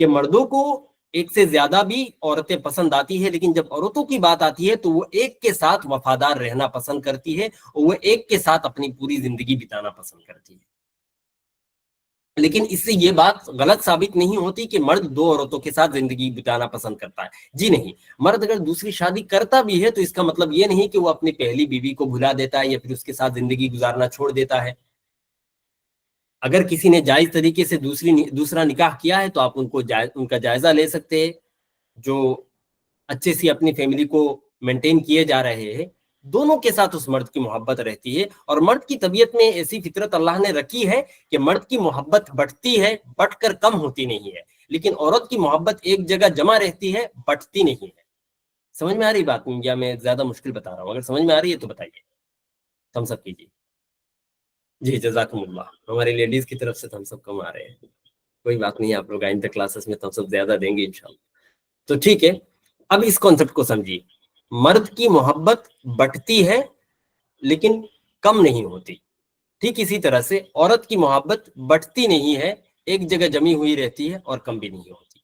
کہ مردوں کو ایک سے زیادہ بھی عورتیں پسند آتی ہے، لیکن جب عورتوں کی بات آتی ہے تو وہ ایک کے ساتھ وفادار رہنا پسند کرتی ہے اور وہ ایک کے ساتھ اپنی پوری زندگی بتانا پسند کرتی ہے. لیکن اس سے یہ بات غلط ثابت نہیں ہوتی کہ مرد دو عورتوں کے ساتھ زندگی بتانا پسند کرتا ہے. جی نہیں، مرد اگر دوسری شادی کرتا بھی ہے تو اس کا مطلب یہ نہیں کہ وہ اپنی پہلی بیوی کو بھلا دیتا ہے یا پھر اس کے ساتھ زندگی گزارنا چھوڑ دیتا ہے. اگر کسی نے جائز طریقے سے دوسرا نکاح کیا ہے تو آپ ان کا جائزہ لے سکتے ہیں، جو اچھے سے اپنی فیملی کو مینٹین کیے جا رہے ہیں، دونوں کے ساتھ اس مرد کی محبت رہتی ہے. اور مرد کی طبیعت میں ایسی فطرت اللہ نے رکھی ہے کہ مرد کی محبت بڑھتی ہے، بڑھ کر کم ہوتی نہیں ہے، لیکن عورت کی محبت ایک جگہ جمع رہتی ہے، بڑھتی نہیں ہے. سمجھ میں آ رہی بات یا میں زیادہ مشکل بتا رہا ہوں؟ اگر سمجھ میں آ رہی ہے تو بتائیے، تھمس اپ کیجیے. جی جزاکم اللہ. ہماری لیڈیز کی طرف سے تھمس اپ کم آ رہے ہیں، کوئی بات نہیں، آپ لوگ آئندہ کلاسز میں تھمس اپ زیادہ دیں گے انشاءاللہ. تو ٹھیک ہے، اب اس کانسیپٹ کو سمجھیے. مرد کی محبت بڑھتی ہے لیکن کم نہیں ہوتی. ٹھیک اسی طرح سے عورت کی محبت بڑھتی نہیں ہے، ایک جگہ جمی ہوئی رہتی ہے اور کم بھی نہیں ہوتی.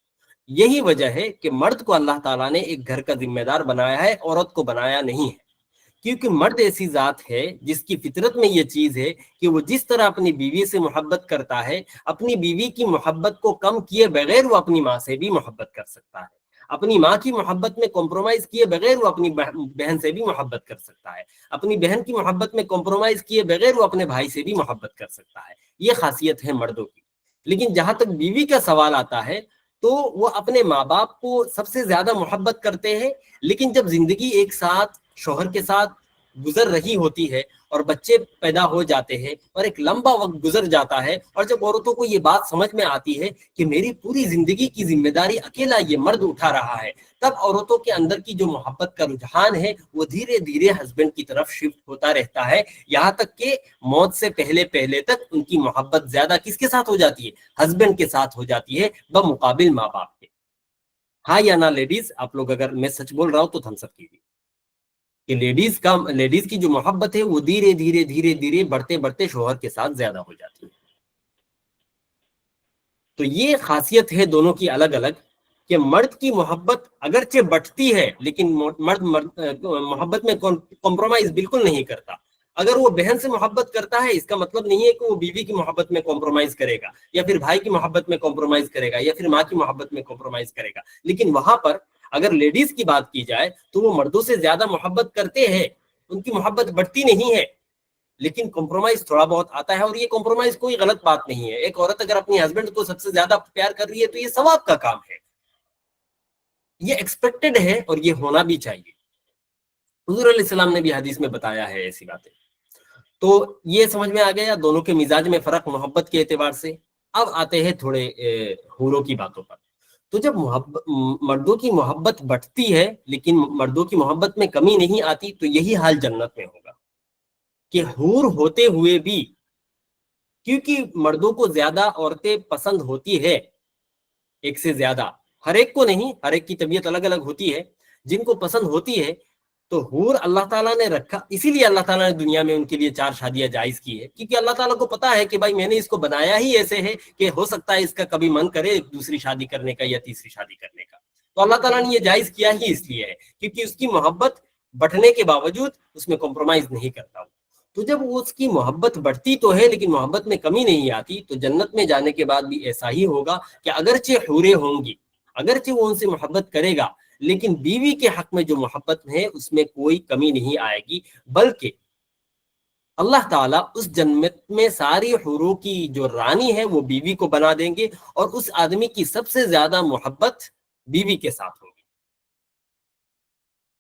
یہی وجہ ہے کہ مرد کو اللہ تعالیٰ نے ایک گھر کا ذمہ دار بنایا ہے، عورت کو بنایا نہیں ہے. کیونکہ مرد ایسی ذات ہے جس کی فطرت میں یہ چیز ہے کہ وہ جس طرح اپنی بیوی سے محبت کرتا ہے، اپنی بیوی کی محبت کو کم کیے بغیر وہ اپنی ماں سے بھی محبت کر سکتا ہے. اپنی ماں کی محبت میں کمپرومائز کیے بغیر وہ اپنی بہن سے بھی محبت کر سکتا ہے. اپنی بہن کی محبت میں کمپرومائز کیے بغیر وہ اپنے بھائی سے بھی محبت کر سکتا ہے. یہ خاصیت ہے مردوں کی. لیکن جہاں تک بیوی کا سوال آتا ہے تو وہ اپنے ماں باپ کو سب سے زیادہ محبت کرتے ہیں، لیکن جب زندگی ایک ساتھ شوہر کے ساتھ گزر رہی ہوتی ہے اور بچے پیدا ہو جاتے ہیں اور ایک لمبا وقت گزر جاتا ہے، اور جب عورتوں کو یہ بات سمجھ میں آتی ہے کہ میری پوری زندگی کی ذمہ داری اکیلا یہ مرد اٹھا رہا ہے، تب عورتوں کے اندر کی جو محبت کا رجحان ہے وہ دھیرے دھیرے ہسبینڈ کی طرف شفٹ ہوتا رہتا ہے، یہاں تک کہ موت سے پہلے تک ان کی محبت زیادہ کس کے ساتھ ہو جاتی ہے؟ ہسبینڈ کے ساتھ ہو جاتی ہے بمقابل ماں باپ کے. ہاں یا نا لیڈیز؟ آپ لوگ اگر میں سچ بول رہا ہوں تو تھمس اپ کیجیے کہ لیڈیز کی جو محبت ہے وہ دھیرے دھیرے بڑھتے شوہر کے ساتھ زیادہ ہو جاتی ہے. تو یہ خاصیت ہے دونوں کی الگ الگ، کہ مرد کی محبت اگرچہ بڑھتی ہے لیکن مرد محبت میں کمپرومائز بالکل نہیں کرتا. اگر وہ بہن سے محبت کرتا ہے اس کا مطلب نہیں ہے کہ وہ بیوی کی محبت میں کمپرومائز کرے گا یا پھر بھائی کی محبت میں کمپرومائز کرے گا یا پھر ماں کی محبت میں کمپرومائز کرے گا. لیکن وہاں پر اگر لیڈیز کی بات کی جائے تو وہ مردوں سے زیادہ محبت کرتے ہیں، ان کی محبت بڑھتی نہیں ہے لیکن کمپرومائز تھوڑا بہت آتا ہے. اور یہ کمپرومائز کوئی غلط بات نہیں ہے. ایک عورت اگر اپنی ہسبینڈ کو سب سے زیادہ پیار کر رہی ہے تو یہ ثواب کا کام ہے، یہ ایکسپیکٹڈ ہے اور یہ ہونا بھی چاہیے. حضور علیہ السلام نے بھی حدیث میں بتایا ہے ایسی باتیں. تو یہ سمجھ میں آ گیا دونوں کے مزاج میں فرق محبت کے اعتبار سے. اب آتے ہیں تھوڑے حوروں کی باتوں پر. تو جب مردوں کی محبت بڑھتی ہے لیکن مردوں کی محبت میں کمی نہیں آتی تو یہی حال جنت میں ہوگا کہ حور ہوتے ہوئے بھی، کیونکہ مردوں کو زیادہ عورتیں پسند ہوتی ہے، ایک سے زیادہ، ہر ایک کو نہیں، ہر ایک کی طبیعت الگ الگ ہوتی ہے، جن کو پسند ہوتی ہے تو حور اللہ تعالیٰ نے رکھا. اسی لیے اللہ تعالیٰ نے دنیا میں ان کے لیے 4 شادیاں جائز کی ہے، کیونکہ اللہ تعالیٰ کو پتا ہے کہ بھائی میں نے اس کو بنایا ہی ایسے ہے کہ ہو سکتا ہے اس کا کبھی من کرے دوسری شادی کرنے کا یا تیسری شادی کرنے کا. تو اللہ تعالیٰ نے یہ جائز کیا ہی اس لیے ہے کیونکہ اس کی محبت بڑھنے کے باوجود اس میں کمپرومائز نہیں کرتا. تو جب اس کی محبت بڑھتی تو ہے لیکن محبت میں کمی نہیں آتی، تو جنت میں جانے کے بعد بھی ایسا ہی ہوگا کہ اگرچہ حوریں ہوں گی، اگرچہ وہ ان سے محبت کرے گا، لیکن بیوی کے حق میں جو محبت ہے اس میں کوئی کمی نہیں آئے گی، بلکہ اللہ تعالیٰ اس جنت میں ساری حوروں کی جو رانی ہے وہ بیوی کو بنا دیں گے، اور اس آدمی کی سب سے زیادہ محبت بیوی کے ساتھ ہوگی.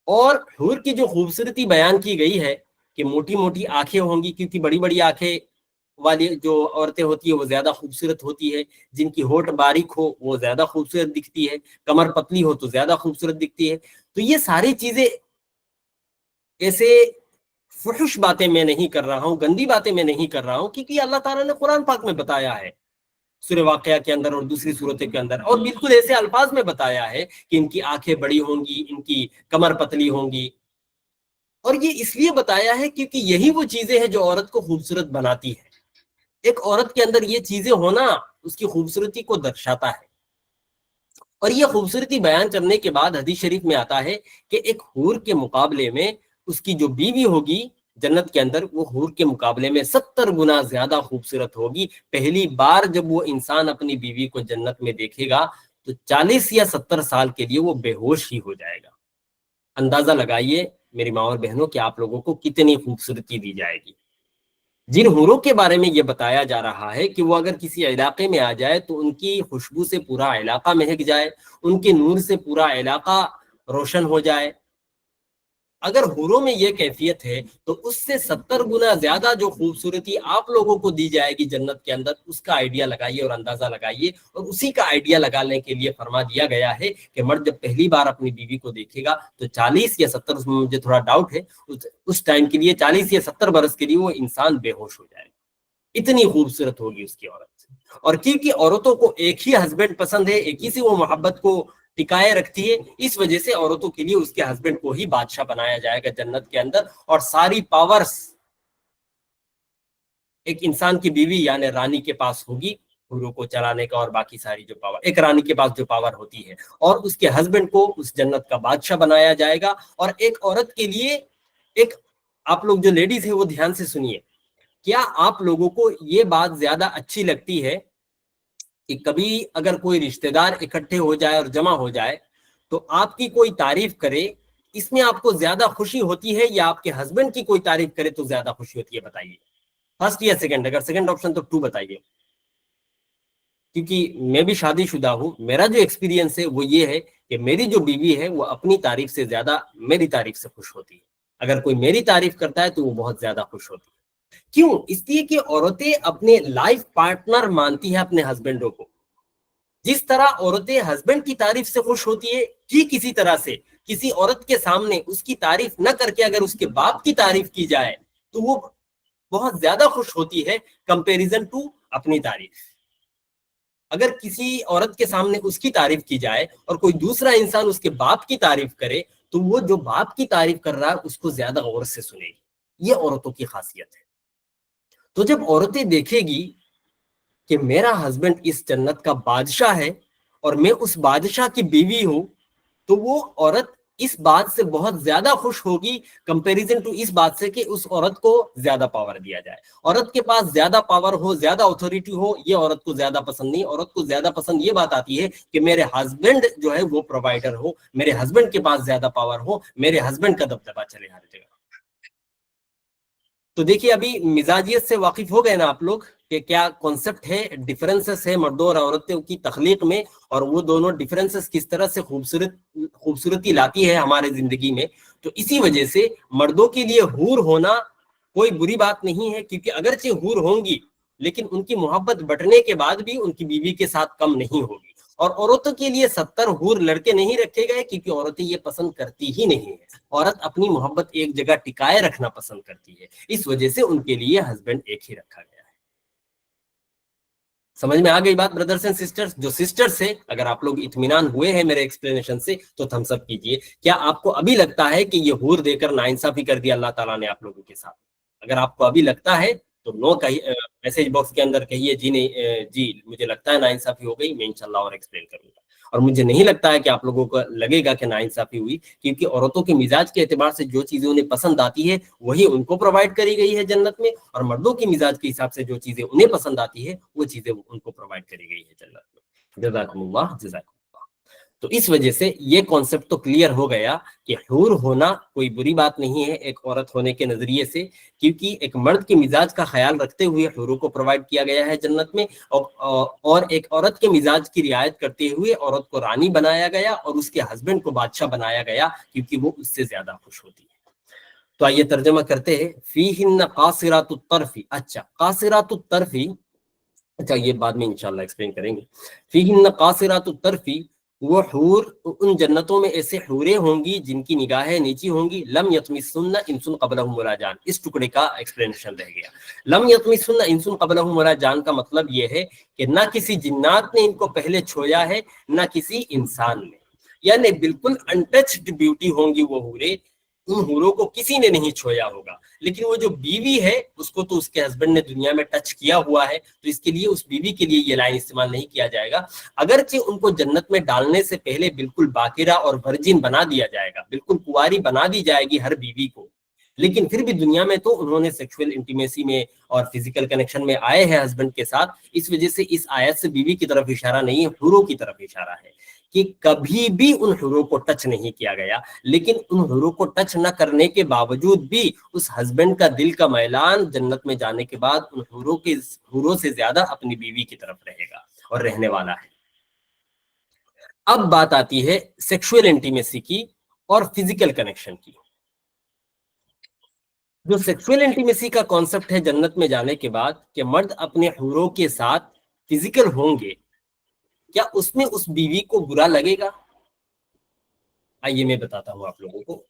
اور حور کی جو خوبصورتی بیان کی گئی ہے کہ موٹی موٹی آنکھیں ہوں گی، کیونکہ بڑی بڑی آنکھیں والی جو عورتیں ہوتی ہیں وہ زیادہ خوبصورت ہوتی ہے، جن کی ہونٹ باریک ہو وہ زیادہ خوبصورت دکھتی ہے، کمر پتلی ہو تو زیادہ خوبصورت دکھتی ہے. تو یہ ساری چیزیں ایسے فحش باتیں میں نہیں کر رہا ہوں، گندی باتیں میں نہیں کر رہا ہوں، کیونکہ اللہ تعالیٰ نے قرآن پاک میں بتایا ہے، سورہ واقعہ کے اندر اور دوسری صورتیں کے اندر، اور بالکل ایسے الفاظ میں بتایا ہے کہ ان کی آنکھیں بڑی ہوں گی، ان کی کمر پتلی ہوں گی. اور یہ اس لیے بتایا ہے کیونکہ یہی وہ چیزیں ہیں جو عورت کو خوبصورت بناتی ہے. ایک عورت کے اندر یہ چیزیں ہونا اس کی خوبصورتی کو درشاتا ہے. اور یہ خوبصورتی بیان کرنے کے بعد حدیث شریف میں آتا ہے کہ ایک حور کے مقابلے میں اس کی جو بیوی ہوگی جنت کے اندر، وہ حور کے مقابلے میں 70 گنا زیادہ خوبصورت ہوگی. پہلی بار جب وہ انسان اپنی بیوی کو جنت میں دیکھے گا تو 40 یا 70 سال کے لیے وہ بے ہوش ہی ہو جائے گا. اندازہ لگائیے میری ماں اور بہنوں کہ آپ لوگوں کو کتنی خوبصورتی دی جائے گی. جن حوروں کے بارے میں یہ بتایا جا رہا ہے کہ وہ اگر کسی علاقے میں آ جائے تو ان کی خوشبو سے پورا علاقہ مہک جائے، ان کے نور سے پورا علاقہ روشن ہو جائے. اگر حوروں میں یہ کیفیت ہے تو اس سے 70 گنا زیادہ جو خوبصورتی آپ لوگوں کو دی جائے گی جنت کے اندر، اس کا آئیڈیا لگائیے اور اندازہ لگائیے. اور اسی کا آئیڈیا لگانے کے لیے فرما دیا گیا ہے کہ مرد جب پہلی بار اپنی بیوی کو دیکھے گا تو 40 یا 70، اس میں مجھے تھوڑا ڈاؤٹ ہے، اس ٹائم کے لیے 40 یا 70 برس کے لیے وہ انسان بے ہوش ہو جائے گا، اتنی خوبصورت ہوگی اس کی عورت. اور کیونکہ عورتوں کو ایک ہی ہسبینڈ پسند ہے، ایک ہی سے وہ محبت کو ٹکائے رکھتی ہے، اس وجہ سے عورتوں کے لیے اس کے ہسبینڈ کو ہی بادشاہ بنایا جائے گا جنت کے اندر. اور ساری پاورز ایک انسان کی بیوی یعنی رانی کے پاس ہوگی حوروں کو چلانے کا، اور باقی ساری جو پاور ایک رانی کے پاس جو پاور ہوتی ہے، اور اس کے ہسبینڈ کو اس جنت کا بادشاہ بنایا جائے گا. اور ایک عورت کے لیے ایک، آپ لوگ جو لیڈیز ہیں وہ دھیان سے سنیے، کیا آپ لوگوں کو یہ بات زیادہ اچھی لگتی ہے کہ کبھی اگر کوئی رشتہ دار اکٹھے ہو جائے اور جمع ہو جائے تو آپ کی کوئی تعریف کرے، اس میں آپ کو زیادہ خوشی ہوتی ہے، یا آپ کے ہسبینڈ کی کوئی تعریف کرے تو زیادہ خوشی ہوتی ہے؟ بتائیے، فرسٹ یا سیکنڈ؟ اگر سیکنڈ آپشن تو 2 بتائیے، کیونکہ میں بھی شادی شدہ ہوں. میرا جو ایکسپیرینس ہے وہ یہ ہے کہ میری جو بیوی ہے وہ اپنی تعریف سے زیادہ میری تعریف سے خوش ہوتی ہے. اگر کوئی میری تعریف کرتا ہے تو وہ بہت زیادہ خوش ہوتی ہے. کیوں؟ اس لیے کہ عورتیں اپنے لائف پارٹنر مانتی ہیں اپنے ہسبینڈوں کو. جس طرح عورتیں ہسبینڈ کی تعریف سے خوش ہوتی ہے، ٹھیک اسی طرح سے کسی عورت کے سامنے اس کی تعریف نہ کر کے اگر اس کے باپ کی تعریف کی جائے تو وہ بہت زیادہ خوش ہوتی ہے کمپیریزن ٹو اپنی تعریف. اگر کسی عورت کے سامنے اس کی تعریف کی جائے اور کوئی دوسرا انسان اس کے باپ کی تعریف کرے تو وہ جو باپ کی تعریف کر رہا ہے اس کو زیادہ غور سے سنے گی. یہ عورتوں کی خاصیت ہے. تو جب عورتیں دیکھے گی کہ میرا ہسبینڈ اس جنت کا بادشاہ ہے اور میں اس بادشاہ کی بیوی ہوں، تو وہ عورت اس بات سے بہت زیادہ خوش ہوگی کمپیریزن ٹو اس بات سے کہ اس عورت کو زیادہ پاور دیا جائے. عورت کے پاس زیادہ پاور ہو، زیادہ اتھارٹی ہو، یہ عورت کو زیادہ پسند نہیں. عورت کو زیادہ پسند یہ بات آتی ہے کہ میرے ہسبینڈ جو ہے وہ پرووائڈر ہو، میرے ہسبینڈ کے پاس زیادہ پاور ہو، میرے ہسبینڈ کا دبدبہ چلے ہر جگہ. تو دیکھیے ابھی مزاجیت سے واقف ہو گئے نا آپ لوگ کہ کیا کانسیپٹ ہے، ڈفرینسز ہے مردوں اور عورتوں کی تخلیق میں، اور وہ دونوں ڈفرینسز کس طرح سے خوبصورتی لاتی ہے ہمارے زندگی میں. تو اسی وجہ سے مردوں کے لیے حور ہونا کوئی بری بات نہیں ہے، کیونکہ اگرچہ حور ہوں گی لیکن ان کی محبت بٹنے کے بعد بھی ان کی بیوی کے ساتھ کم نہیں ہوگی. اور عورتوں کے لیے 70 حور لڑکے نہیں رکھے گئے، کیونکہ عورتیں یہ پسند کرتی ہی نہیں ہے. عورت اپنی محبت ایک جگہ ٹکائے رکھنا پسند کرتی ہے، اس وجہ سے ان کے لیے ہسبینڈ ایک ہی رکھا گیا ہے. سمجھ میں آ گئی بات بردرس اینڈ سسٹرز؟ جو سسٹرز ہیں اگر آپ لوگ اطمینان ہوئے ہیں میرے ایکسپلینیشن سے تو تھمس اپ کیجئے. کیا آپ کو ابھی لگتا ہے کہ یہ حور دے کر ناانصافی کر دیا اللہ تعالیٰ نے آپ لوگوں کے ساتھ؟ اگر آپ کو ابھی لگتا ہے تو نو کہیے، میسج باکس کے اندر کہیے جی نہیں جی مجھے لگتا ہے ناانصافی ہو گئی، میں انشاءاللہ اور ایکسپلین کروں گا. اور مجھے نہیں لگتا ہے کہ آپ لوگوں کو لگے گا کہ ناانصافی ہوئی، کیونکہ عورتوں کے مزاج کے اعتبار سے جو چیزیں انہیں پسند آتی ہے وہی ان کو پرووائڈ کری گئی ہے جنت میں، اور مردوں کی مزاج کے حساب سے جو چیزیں انہیں پسند آتی ہے وہ چیزیں ان کو پرووائڈ کری گئی ہے جنت میں. جزاکم اللہ جزاکم اللہ. تو اس وجہ سے یہ کانسیپٹ تو کلیئر ہو گیا کہ حور ہونا کوئی بری بات نہیں ہے ایک عورت ہونے کے نظریے سے، کیونکہ ایک مرد کے مزاج کا خیال رکھتے ہوئے حوروں کو پرووائڈ کیا گیا ہے جنت میں، اور ایک عورت کے مزاج کی رعایت کرتے ہوئے عورت کو رانی بنایا گیا اور اس کے ہسبینڈ کو بادشاہ بنایا گیا، کیونکہ وہ اس سے زیادہ خوش ہوتی ہے. تو آئیے ترجمہ کرتے ہیں. فیہن قاصرات الطرف. اچھا قاصرات الطرف، اچھا یہ بعد میں انشاءاللہ ایکسپلین کریں گے. فیہن قاصرات الطرف، وہ حور ان جنتوں میں ایسے حوریں ہوں گی جن کی نگاہیں نیچی ہوں گی. لم یطمثن انس قبلہم ولا جان، اس ٹکڑے کا ایکسپلینیشن رہ گیا. لم یطمثن انس قبلہم ولا جان کا مطلب یہ ہے کہ نہ کسی جنات نے ان کو پہلے چھویا ہے نہ کسی انسان نے، یعنی بالکل انٹچڈ بیوٹی ہوں گی وہ حوریں. ان حوروں کو کسی نے نہیں چھویا ہوگا، لیکن وہ جو بیوی ہے اس کو تو اس کے ہسبینڈ نے دنیا میں ٹچ کیا ہوا ہے، تو اس کے لیے اس بیوی کے لیے یہ لائن استعمال نہیں کیا جائے گا. اگرچہ ان کو جنت میں ڈالنے سے پہلے بالکل باقرہ اور ورجن بنا دیا جائے گا، بالکل کنواری بنا دی جائے گی ہر بیوی کو، لیکن پھر بھی دنیا میں تو انہوں نے سیکشول انٹیمیسی میں اور فزیکل کنیکشن میں آئے ہیں ہسبینڈ کے ساتھ. اس وجہ سے اس آیت سے بیوی کی طرف اشارہ نہیں ہے، حوروں کی طرف اشارہ ہے کہ کبھی بھی ان حوروں کو ٹچ نہیں کیا گیا. لیکن ان حوروں کو ٹچ نہ کرنے کے باوجود بھی اس ہسبینڈ کا دل کا میلان جنت میں جانے کے بعد ان حوروں سے زیادہ اپنی بیوی کی طرف رہے گا اور رہنے والا ہے. اب بات آتی ہے سیکشول انٹیمیسی کی اور فزیکل کنیکشن کی. جو سیکشول انٹیمیسی کا کانسیپٹ ہے جنت میں جانے کے بعد کہ مرد اپنے حوروں کے ساتھ فزیکل ہوں گے، کیا اس میں اس بیوی کو برا لگے گا؟ آئیے میں بتاتا ہوں آپ لوگوں کو.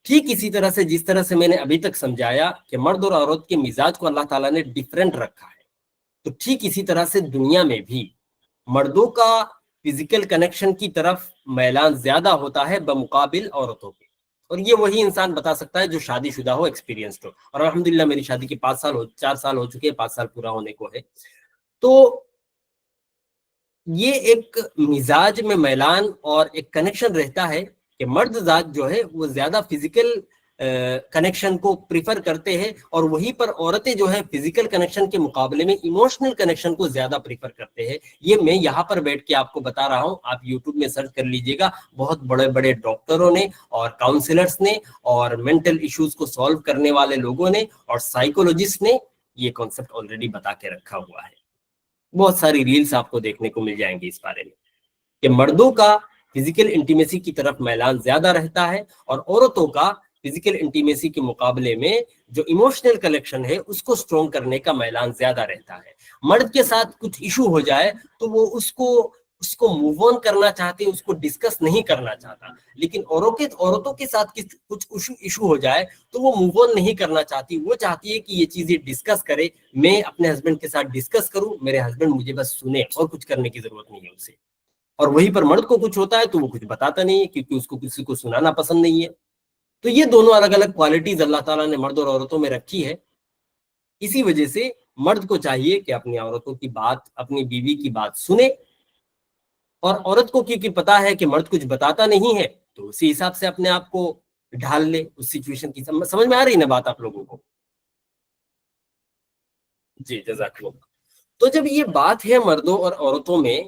ٹھیک اسی طرح سے جس طرح سے میں نے ابھی تک سمجھایا کہ مرد اور عورت کے مزاج کو اللہ تعالیٰ نے ڈیفرنٹ رکھا ہے، تو ٹھیک اسی طرح سے دنیا میں بھی مردوں کا فزیکل کنیکشن کی طرف میلان زیادہ ہوتا ہے بمقابل عورتوں کے. اور یہ وہی انسان بتا سکتا ہے جو شادی شدہ ہو، ایکسپیرینسڈ ہو. اور الحمدللہ میری شادی کے 4 سال ہو چکے ہیں، 5 سال پورا ہونے کو ہے. تو یہ ایک مزاج میں میلان اور ایک کنیکشن رہتا ہے کہ مرد ذات جو ہے وہ زیادہ فزیکل کنیکشن کو پریفر کرتے ہیں، اور وہیں پر عورتیں جو ہیں فزیکل کنیکشن کے مقابلے میں ایموشنل کنیکشن کو زیادہ پریفر کرتے ہیں. یہ میں یہاں پر بیٹھ کے آپ کو بتا رہا ہوں، آپ یوٹیوب میں سرچ کر لیجئے گا. بہت بڑے بڑے ڈاکٹروں نے اور کاؤنسلرز نے اور مینٹل ایشوز کو سالو کرنے والے لوگوں نے اور سائیکولوجسٹ نے یہ کانسیپٹ آلریڈی بتا کے رکھا ہوا ہے. بہت ساری ریلز آپ کو دیکھنے کو مل جائیں گی اس بارے میں کہ مردوں کا فزیکل انٹیمیسی کی طرف میلان زیادہ رہتا ہے، اور عورتوں کا فزیکل انٹیمیسی کے مقابلے میں جو ایموشنل کنیکشن ہے اس کو سٹرونگ کرنے کا میلان زیادہ رہتا ہے. مرد کے ساتھ کچھ ایشو ہو جائے تو وہ اس کو موو آن کرنا چاہتے، اس کو ڈسکس نہیں کرنا چاہتا، لیکن عورتوں کے ساتھ کچھ ایشو ہو جائے تو وہ موو آن نہیں کرنا چاہتی. وہ چاہتی ہے کہ یہ چیزیں ڈسکس کرے، میں اپنے ہسبینڈ کے ساتھ ڈسکس کروں، میرے ہسبینڈ مجھے بس سنے اور کچھ کرنے کی ضرورت نہیں ہے اسے. اور وہیں پر مرد کو کچھ ہوتا ہے تو وہ کچھ بتاتا نہیں ہے، کیونکہ اس کو کسی کو سنانا پسند نہیں ہے. تو یہ دونوں الگ الگ کوالٹیز اللہ تعالیٰ نے مرد اور عورتوں میں رکھی ہے. اسی وجہ سے مرد کو چاہیے کہ اپنی عورتوں کی بات، اپنی بیوی کی بات سنے، اور عورت کو کیونکہ پتا ہے کہ مرد کچھ بتاتا نہیں ہے تو اسی حساب سے اپنے آپ کو ڈھال لے اس سچویشن کی. سمجھ میں آ رہی نا بات آپ لوگوں کو؟ جی جزاک اللہ. تو جب یہ بات ہے مردوں اور عورتوں میں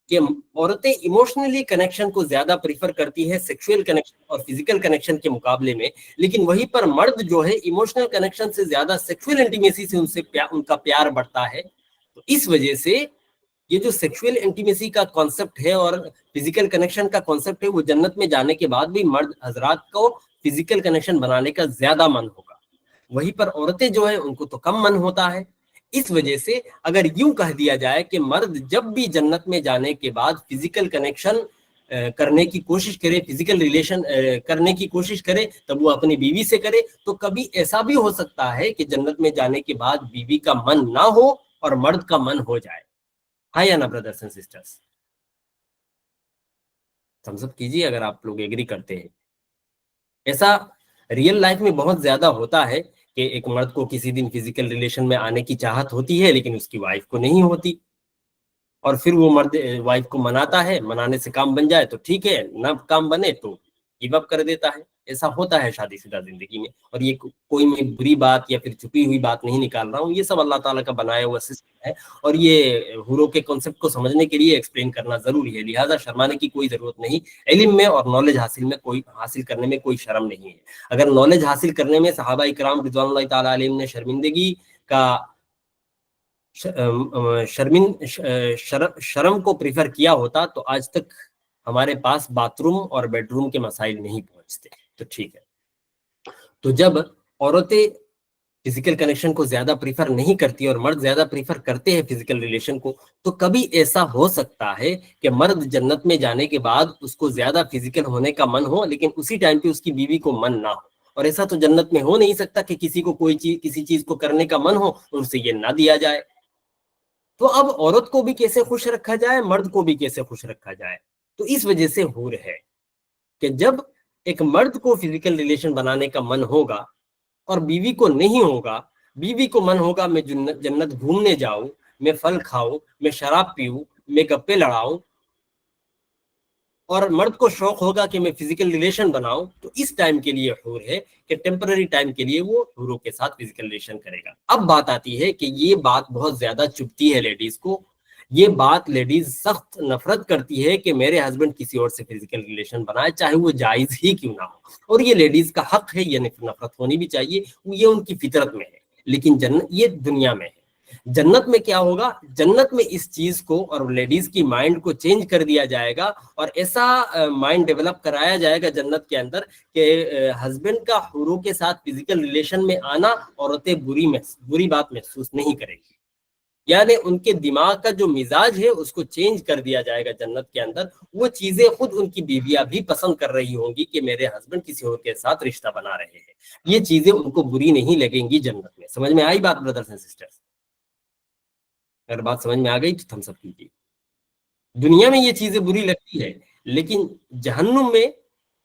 کہ عورتیں ایموشنلی کنیکشن کو زیادہ پریفر کرتی ہے سیکشول کنیکشن اور فزیکل کنیکشن کے مقابلے میں، لیکن وہیں پر مرد جو ہے ایموشنل کنیکشن سے زیادہ سیکشول انٹیمیسی سے ان کا پیار بڑھتا ہے. تو اس وجہ سے یہ جو سیکشول انٹیمیسی کا کانسیپٹ ہے اور فزیکل کنیکشن کا کانسیپٹ ہے، وہ جنت میں جانے کے بعد بھی مرد حضرات کو فزیکل کنیکشن بنانے کا زیادہ من ہوگا، وہیں پر عورتیں جو ہے ان کو تو کم من ہوتا ہے. اس وجہ سے اگر یوں کہہ دیا جائے کہ مرد جب بھی جنت میں جانے کے بعد فزیکل کنیکشن کرنے کی کوشش کرے، فزیکل ریلیشن کرنے کی کوشش کرے، تب وہ اپنی بیوی سے کرے، تو کبھی ایسا بھی ہو سکتا ہے کہ جنت میں جانے کے بعد بیوی کا من نہ ہو اور مرد کا من ہو جائے. ہاں یا نا بردرس اینڈ سسٹرس؟ تھمس اپ کیجیے اگر آپ لوگ ایگری کرتے ہیں. ایسا ریئل لائف میں بہت زیادہ ہوتا ہے کہ ایک مرد کو کسی دن فزیکل ریلیشن میں آنے کی چاہت ہوتی ہے لیکن اس کی وائف کو نہیں ہوتی، اور پھر وہ مرد وائف کو مناتا ہے، منانے سے کام بن جائے تو ٹھیک ہے، نہ کام بنے تو گیو اپ کر دیتا ہے. ایسا ہوتا ہے شادی شدہ زندگی میں، اور یہ کوئی میں بری بات یا پھر چھپی ہوئی بات نہیں نکال رہا ہوں، یہ سب اللہ تعالیٰ کا بنایا ہوا سسٹم ہے، اور یہ حوروں کے کانسیپٹ کو سمجھنے کے لیے ایکسپلین کرنا ضروری ہے، لہٰذا شرمانے کی کوئی ضرورت نہیں. علم میں اور نالج حاصل کرنے میں کوئی شرم نہیں ہے. اگر نالج حاصل کرنے میں صحابہ کرام رضوان اللہ تعالیٰ علیہم نے شرمندگی کا شرم کو پریفر کیا ہوتا تو آج تک ہمارے پاس باتھ روم اور بیڈ روم کے مسائل نہیں پہنچتے. تو ٹھیک ہے، تو جب عورتیں فزیکل کنیکشن کو زیادہ پریفر نہیں کرتی اور مرد زیادہ پریفر کرتے ہیں فزیکل ریلیشن کو، تو کبھی ایسا ہو سکتا ہے کہ مرد جنت میں جانے کے بعد اس کو زیادہ فزیکل ہونے کا من ہو، لیکن اسی ٹائم پہ اس کی بیوی کو من نہ ہو. اور ایسا تو جنت میں ہو نہیں سکتا کہ کسی کو کسی چیز کو کرنے کا من ہو ان سے یہ نہ دیا جائے. تو اب عورت کو بھی کیسے خوش رکھا جائے، مرد کو بھی کیسے خوش رکھا جائے؟ تو اس وجہ سے حور ہے کہ جب ایک مرد کو فزیکل ریلیشن بنانے کا من ہوگا اور بیوی کو نہیں ہوگا، بیوی کو من ہوگا میں جنت گھومنے جاؤں، میں پھل کھاؤں، میں شراب پیوں، میں گپے لڑاؤں، اور مرد کو شوق ہوگا کہ میں فزیکل ریلیشن بناؤں، تو اس ٹائم کے لیے حور ہے کہ ٹیمپرری ٹائم کے لیے وہ حوروں کے ساتھ فزیکل ریلیشن کرے گا. اب بات آتی ہے کہ یہ بات بہت زیادہ چبھتی ہے لیڈیز کو. یہ بات لیڈیز سخت نفرت کرتی ہے کہ میرے ہسبینڈ کسی اور سے فزیکل ریلیشن بنائے، چاہے وہ جائز ہی کیوں نہ ہو. اور یہ لیڈیز کا حق ہے، یہ نفرت ہونی بھی چاہیے، یہ ان کی فطرت میں ہے. لیکن یہ دنیا میں ہے. جنت میں کیا ہوگا؟ جنت میں اس چیز کو اور لیڈیز کی مائنڈ کو چینج کر دیا جائے گا، اور ایسا مائنڈ ڈیولپ کرایا جائے گا جنت کے اندر کہ ہسبینڈ کا حوروں کے ساتھ فزیکل ریلیشن میں آنا عورتیں بری بات محسوس نہیں کرے گی. یعنی ان کے دماغ کا جو مزاج ہے اس کو چینج کر دیا جائے گا جنت کے اندر. وہ چیزیں خود ان کی بیویاں بھی پسند کر رہی ہوں گی کہ میرے ہسبینڈ کسی اور کے ساتھ رشتہ بنا رہے ہیں. یہ چیزیں ان کو بری نہیں لگیں گی جنت میں. سمجھ میں آئی بات بردرز اینڈ سسٹرز؟ اگر بات سمجھ میں آ گئی تو تھمس اپ کیجیے. دنیا میں یہ چیزیں بری لگتی ہے، لیکن جہنم میں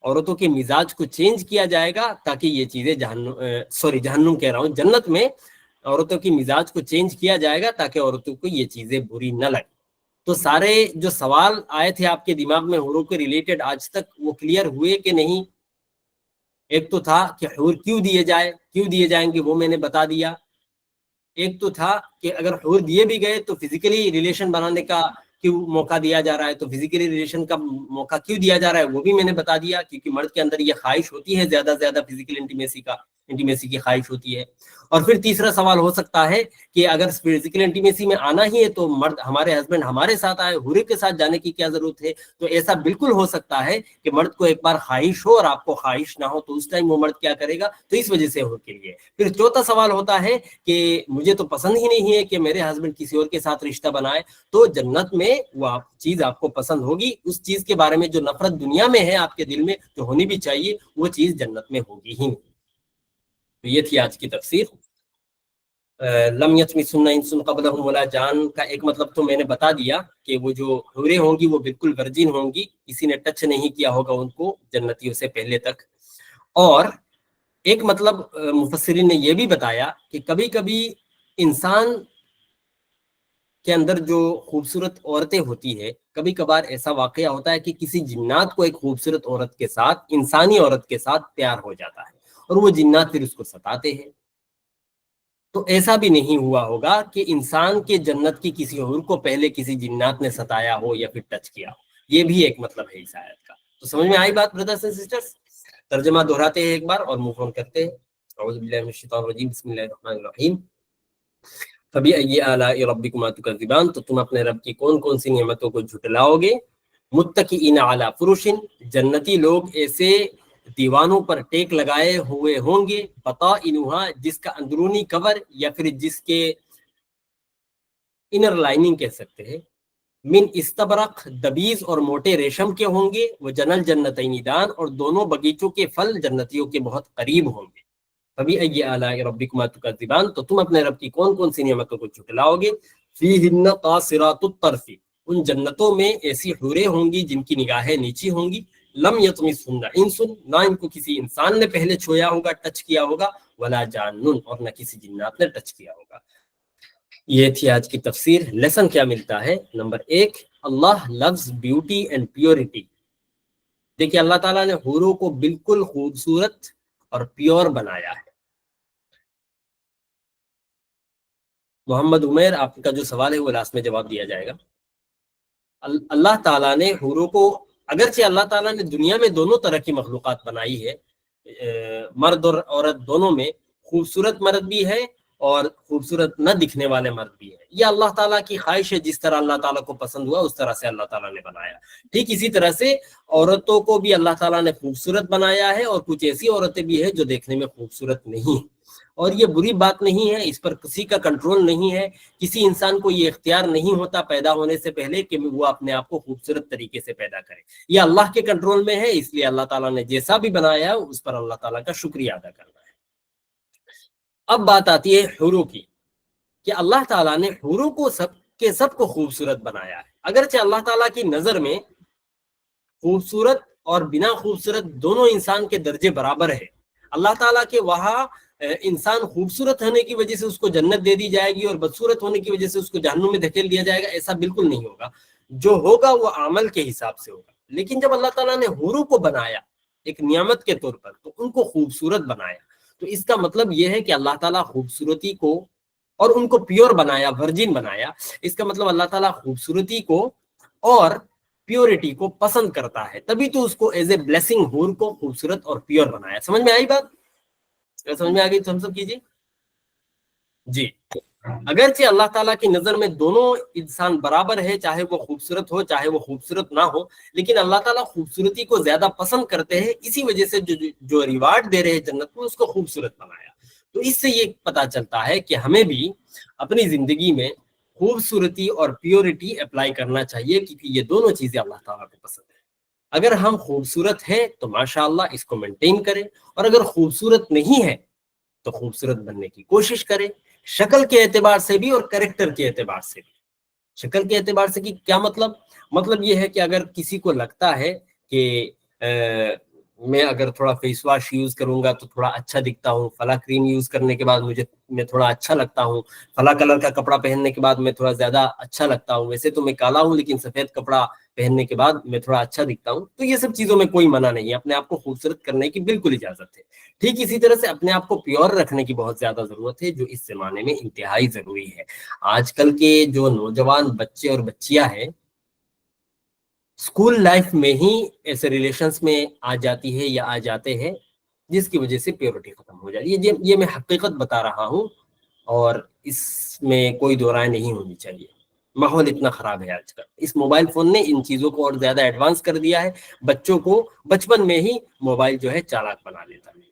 عورتوں کے مزاج کو چینج کیا جائے گا تاکہ یہ چیزیں جہنم کہہ رہا ہوں، جنت میں عورتوں کی مزاج کو چینج کیا جائے گا تاکہ عورتوں کو یہ چیزیں بری نہ لگیں. تو سارے جو سوال آئے تھے آپ کے دماغ میں حوروں کے ریلیٹڈ آج تک وہ کلیئر ہوئے کہ نہیں؟ ایک تو تھا کہ حور کیوں دیے جائیں گے، وہ میں نے بتا دیا. ایک تو تھا کہ اگر حور دیے بھی گئے تو فزیکلی ریلیشن بنانے کا کیوں موقع دیا جا رہا ہے، تو فزیکلی ریلیشن کا موقع کیوں دیا جا رہا ہے وہ بھی میں نے بتا دیا، کیونکہ مرد کے اندر یہ خواہش ہوتی ہے، زیادہ سے زیادہ فزیکل انٹیمیسی کی خواہش ہوتی ہے. اور پھر تیسرا سوال ہو سکتا ہے کہ اگر فزیکل انٹیمیسی میں آنا ہی ہے تو مرد ہمارے ہسبینڈ ہمارے ساتھ آئے، حورے کے ساتھ جانے کی کیا ضرورت ہے؟ تو ایسا بالکل ہو سکتا ہے کہ مرد کو ایک بار خواہش ہو اور آپ کو خواہش نہ ہو، تو اس ٹائم وہ مرد کیا کرے گا؟ تو اس وجہ سے حور کے لیے. پھر چوتھا سوال ہوتا ہے کہ مجھے تو پسند ہی نہیں ہے کہ میرے ہسبینڈ کسی اور کے ساتھ رشتہ بنائے، تو جنت میں وہ چیز آپ کو پسند ہوگی. اس چیز کے بارے میں جو نفرت دنیا میں ہے آپ کے دل میں، جو ہونی بھی چاہیے، وہ چیز جنت میں ہوگی ہی نہیں. تو یہ تھی آج کی تفسیر. لم یتمسن انس قبلہم ولا جان کا ایک مطلب تو میں نے بتا دیا کہ وہ جو حوریں ہوں گی وہ بالکل ورجن ہوں گی، کسی نے ٹچ نہیں کیا ہوگا ان کو جنتیوں سے پہلے تک. اور ایک مطلب مفسرین نے یہ بھی بتایا کہ کبھی کبھی انسان کے اندر جو خوبصورت عورتیں ہوتی ہے، کبھی کبھار ایسا واقعہ ہوتا ہے کہ کسی جنات کو ایک خوبصورت عورت کے ساتھ، انسانی عورت کے ساتھ پیار ہو جاتا ہے، اور وہ جنات پھر اس کو ستاتے ہیں. تو ایسا بھی نہیں ہوا ہوگا کہ انسان کے جنت کی کسی حور کو پہلے کسی جنات نے ستایا ہو یا پھر ٹچ کیا ہو. یہ بھی ایک مطلب ہے اس آیت کا. تو سمجھ میں آئی بات بردرز اینڈ سسٹرز؟ ترجمہ دہراتے ہیں ایک بار اور موو آن کرتے ہیں. اعوذ باللہ من الشیطان الرجیم، بسم اللہ الرحمن الرحیم. فبأي آلاء ربكما تكذبان، تو تم اپنے رب کی کون کون سی نعمتوں کو جھٹلاؤ گے. متکئین علی فرش، جنتی لوگ ایسے دیوانوں پر ٹیک لگائے ہوئے ہوں گے. بطائنها، جس کا اندرونی کور یا پھر جس کے انر لائننگ کہہ سکتے ہیں، من استبرق، دبیز اور موٹے ریشم کے ہوں گے. وہ جنل جنتین دان، اور دونوں باغیچوں کے پھل جنتیوں کے بہت قریب ہوں گے. فبأي آلاء ربكما تكذبان، تو تم اپنے رب کی کون کون سی نعمتوں کو جھٹلاؤ گے. فیہن قاصرات الطرف، ان جنتوں میں ایسی حوریں ہوں گی جن کی نگاہیں نیچی ہوں گی. لم یطمثہن انس، نہ ان کو کسی انسان نے پہلے چھویا ہوگا، ٹچ کیا ہوگا. ولا جان، اور نہ کسی جنات نے ٹچ کیا ہوگا. یہ تھی آج کی تفسیر. لیسن کیا ملتا ہے؟ نمبر 1، اللہ لفظ بیوٹی اینڈ پیورٹی. دیکھیے اللہ تعالیٰ نے حوروں کو بالکل خوبصورت اور پیور بنایا ہے. محمد عمیر، آپ کا جو سوال ہے وہ لاسٹ میں جواب دیا جائے گا. اللہ تعالیٰ نے حوروں کو، اگرچہ اللہ تعالیٰ نے دنیا میں دونوں طرح کی مخلوقات بنائی ہے، مرد اور عورت دونوں میں، خوبصورت مرد بھی ہے اور خوبصورت نہ دکھنے والے مرد بھی ہے. یہ اللہ تعالیٰ کی خواہش ہے، جس طرح اللہ تعالیٰ کو پسند ہوا اس طرح سے اللہ تعالیٰ نے بنایا. ٹھیک اسی طرح سے عورتوں کو بھی اللہ تعالیٰ نے خوبصورت بنایا ہے، اور کچھ ایسی عورتیں بھی ہیں جو دیکھنے میں خوبصورت نہیں ہیں. اور یہ بری بات نہیں ہے، اس پر کسی کا کنٹرول نہیں ہے. کسی انسان کو یہ اختیار نہیں ہوتا پیدا ہونے سے پہلے کہ وہ اپنے آپ کو خوبصورت طریقے سے پیدا کرے. یہ اللہ کے کنٹرول میں ہے، اس لیے اللہ تعالیٰ نے جیسا بھی بنایا ہے اس پر اللہ تعالیٰ کا شکریہ ادا کرنا ہے. اب بات آتی ہے حوروں کی، کہ اللہ تعالیٰ نے حوروں کو سب کو خوبصورت بنایا ہے. اگرچہ اللہ تعالیٰ کی نظر میں خوبصورت اور بنا خوبصورت دونوں انسان کے درجے برابر ہے. اللہ تعالیٰ کے وہاں انسان خوبصورت ہونے کی وجہ سے اس کو جنت دے دی جائے گی اور بدصورت ہونے کی وجہ سے اس کو جہنم میں دھکیل دیا جائے گا، ایسا بالکل نہیں ہوگا. جو ہوگا وہ عمل کے حساب سے ہوگا. لیکن جب اللہ تعالیٰ نے حوروں کو بنایا ایک نعمت کے طور پر، تو ان کو خوبصورت بنایا. تو اس کا مطلب یہ ہے کہ اللہ تعالیٰ خوبصورتی کو، اور ان کو پیور بنایا، ورجن بنایا. اس کا مطلب اللہ تعالیٰ خوبصورتی کو اور پیورٹی کو پسند کرتا ہے، تبھی تو اس کو ایز اے بلیسنگ حور کو خوبصورت اور پیور بنایا. سمجھ میں آئی بات؟ اگر سمجھ میں آ گئی تو ہم سب کیجیے جی. اگرچہ اللہ تعالیٰ کی نظر میں دونوں انسان برابر ہے، چاہے وہ خوبصورت ہو چاہے وہ خوبصورت نہ ہو، لیکن اللہ تعالیٰ خوبصورتی کو زیادہ پسند کرتے ہیں. اسی وجہ سے جو ریوارڈ دے رہے ہیں جنت میں، اس کو خوبصورت بنایا. تو اس سے یہ پتا چلتا ہے کہ ہمیں بھی اپنی زندگی میں خوبصورتی اور پیورٹی اپلائی کرنا چاہیے، کیونکہ یہ دونوں چیزیں اللہ تعالیٰ کو پسند ہے. اگر ہم خوبصورت ہیں تو ماشاءاللہ اس کو مینٹین کریں، اور اگر خوبصورت نہیں ہے تو خوبصورت بننے کی کوشش کریں، شکل کے اعتبار سے بھی اور کریکٹر کے اعتبار سے بھی. شکل کے اعتبار سے کیا مطلب یہ ہے کہ اگر کسی کو لگتا ہے کہ میں اگر تھوڑا فیس واش یوز کروں گا تو تھوڑا اچھا دکھتا ہوں، فلاں کریم یوز کرنے کے بعد میں تھوڑا اچھا لگتا ہوں، فلاں کلر کا کپڑا پہننے کے بعد میں تھوڑا زیادہ اچھا لگتا ہوں، ویسے تو میں کالا ہوں لیکن سفید کپڑا پہننے کے بعد میں تھوڑا اچھا دکھتا ہوں. تو یہ سب چیزوں میں کوئی منع نہیں ہے، اپنے آپ کو خوبصورت کرنے کی بالکل اجازت ہے. ٹھیک اسی طرح سے اپنے آپ کو پیور رکھنے کی بہت زیادہ ضرورت ہے، جو اس زمانے میں انتہائی ضروری ہے. آج کل کے جو نوجوان بچے اور بچیاں ہیں، اسکول لائف میں ہی ایسے ریلیشنز میں آ جاتی ہے یا آ جاتے ہیں، جس کی وجہ سے پیورٹی ختم ہو جاتی ہے. یہ میں حقیقت بتا رہا ہوں، اور اس میں کوئی دو رائے نہیں ہونی چاہیے. ماحول اتنا خراب ہے آج کل. اس موبائل فون نے ان چیزوں کو اور زیادہ ایڈوانس کر دیا ہے. بچوں کو بچپن میں ہی موبائل جو ہے چالاک بنا لیتا ہے.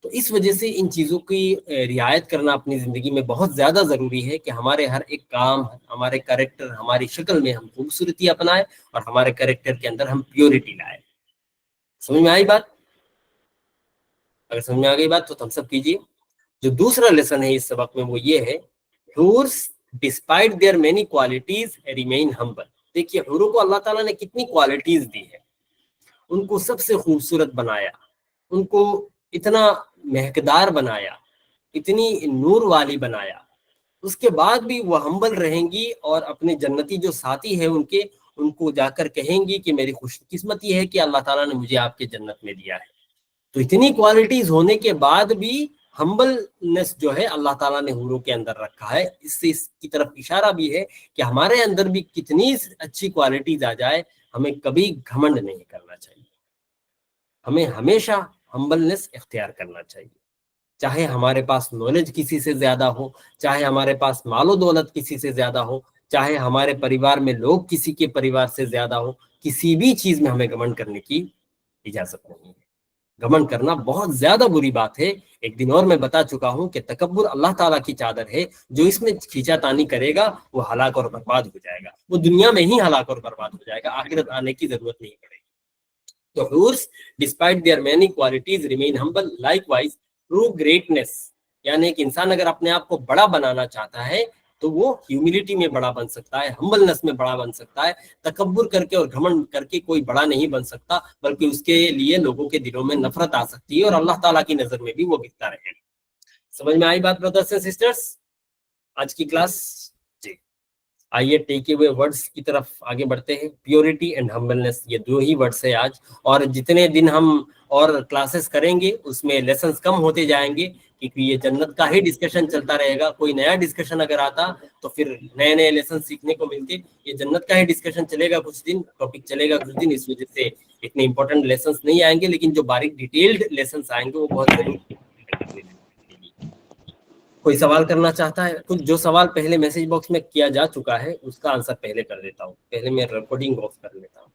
تو اس وجہ سے ان چیزوں کی رعایت کرنا اپنی زندگی میں بہت زیادہ ضروری ہے، کہ ہمارے ہر ایک کام، ہمارے کریکٹر، ہماری شکل میں ہم خوبصورتی اپنائیں، اور ہمارے کریکٹر کے اندر ہم پیورٹی لائیں. سمجھ میں آئی بات؟ اگر سمجھ میں آ گئی بات تو ہم سب کیجیے. جو دوسرا لیسن ہے اس سبق میں وہ یہ ہے، horses despite their many qualities remain humble. دیکھیے حوروں کو اللہ تعالیٰ نے کتنی کوالٹیز دی ہے. ان کو سب سے خوبصورت بنایا، ان کو اتنا مہکدار بنایا، اتنی نور والی بنایا. اس کے بعد بھی وہ ہمبل رہیں گی، اور اپنے جنتی جو ساتھی ہیں ان کو جا کر کہیں گی کہ میری خوش قسمتی ہے کہ اللہ تعالیٰ نے مجھے آپ کے جنت میں دیا ہے. تو اتنی کوالٹیز ہونے کے بعد بھی ہمبلنس جو ہے اللہ تعالیٰ نے حوروں کے اندر رکھا ہے، اس سے اس کی طرف اشارہ بھی ہے کہ ہمارے اندر بھی کتنی اچھی کوالٹیز آ جائے، ہمیں کبھی گھمنڈ نہیں کرنا چاہیے، ہمیں ہمیشہ ہمبلنس اختیار کرنا چاہیے، چاہے ہمارے پاس نالج کسی سے زیادہ ہو، چاہے ہمارے پاس مال و دولت کسی سے زیادہ ہو، چاہے ہمارے پریوار میں لوگ کسی کے پریوار سے زیادہ ہو، کسی بھی چیز میں ہمیں گھمنڈ کرنے کی اجازت نہیں ہے۔ گھمنڈ کرنا بہت زیادہ بری بات ہے۔ ایک دن اور میں بتا چکا ہوں کہ تکبر اللہ تعالیٰ کی چادر ہے، جو اس میں کھینچا تانی کرے گا وہ ہلاک اور برباد ہو جائے گا، وہ دنیا میں ہی ہلاک اور برباد ہو جائے گا، آخرت آنے کی ضرورت نہیں پڑے گی۔ تو حورس despite their many qualities remain humble. Likewise true greatness، یعنی ایک انسان اگر اپنے آپ کو بڑا بنانا چاہتا ہے تو وہ ہیوملٹی میں بڑا بن سکتا ہے، ہمبلنس میں بڑا بن سکتا ہے۔ تکبر کر کے اور گھمنڈ کر کے کوئی بڑا نہیں بن سکتا، بلکہ اس کے لیے لوگوں کے دلوں میں نفرت آ سکتی ہے اور اللہ تعالیٰ کی نظر میں بھی وہ گرتا رہے گا۔ سمجھ میں آئی بات برادرز اینڈ سسٹرز؟ آج کی کلاس جی آئیے ٹیک اوے ورڈز کی طرف آگے بڑھتے ہیں۔ پیورٹی اینڈ ہمبلنس، یہ دو ہی ورڈز ہے آج، اور جتنے دن ہم اور کلاسز کریں گے اس میں لیسنز کم ہوتے جائیں گے، کیونکہ یہ جنت کا ہی ڈسکشن چلتا رہے گا۔ کوئی نیا ڈسکشن اگر آتا تو پھر نئے نئے لیسن سیکھنے کو ملتے، یہ جنت کا ہی ڈسکشن چلے گا کچھ دن، ٹاپک چلے گا کچھ دن، اس وجہ سے اتنے امپورٹنٹ لیسنز نہیں آئیں گے، لیکن جو باریک ڈیٹیلڈ لیسنز آئیں گے وہ بہت ضروری۔ کوئی سوال کرنا چاہتا ہے؟ کچھ جو سوال پہلے میسج باکس میں کیا جا چکا ہے اس کا آنسر پہلے کر دیتا ہوں، پہلے میں ریکارڈنگ آف کر لیتا ہوں۔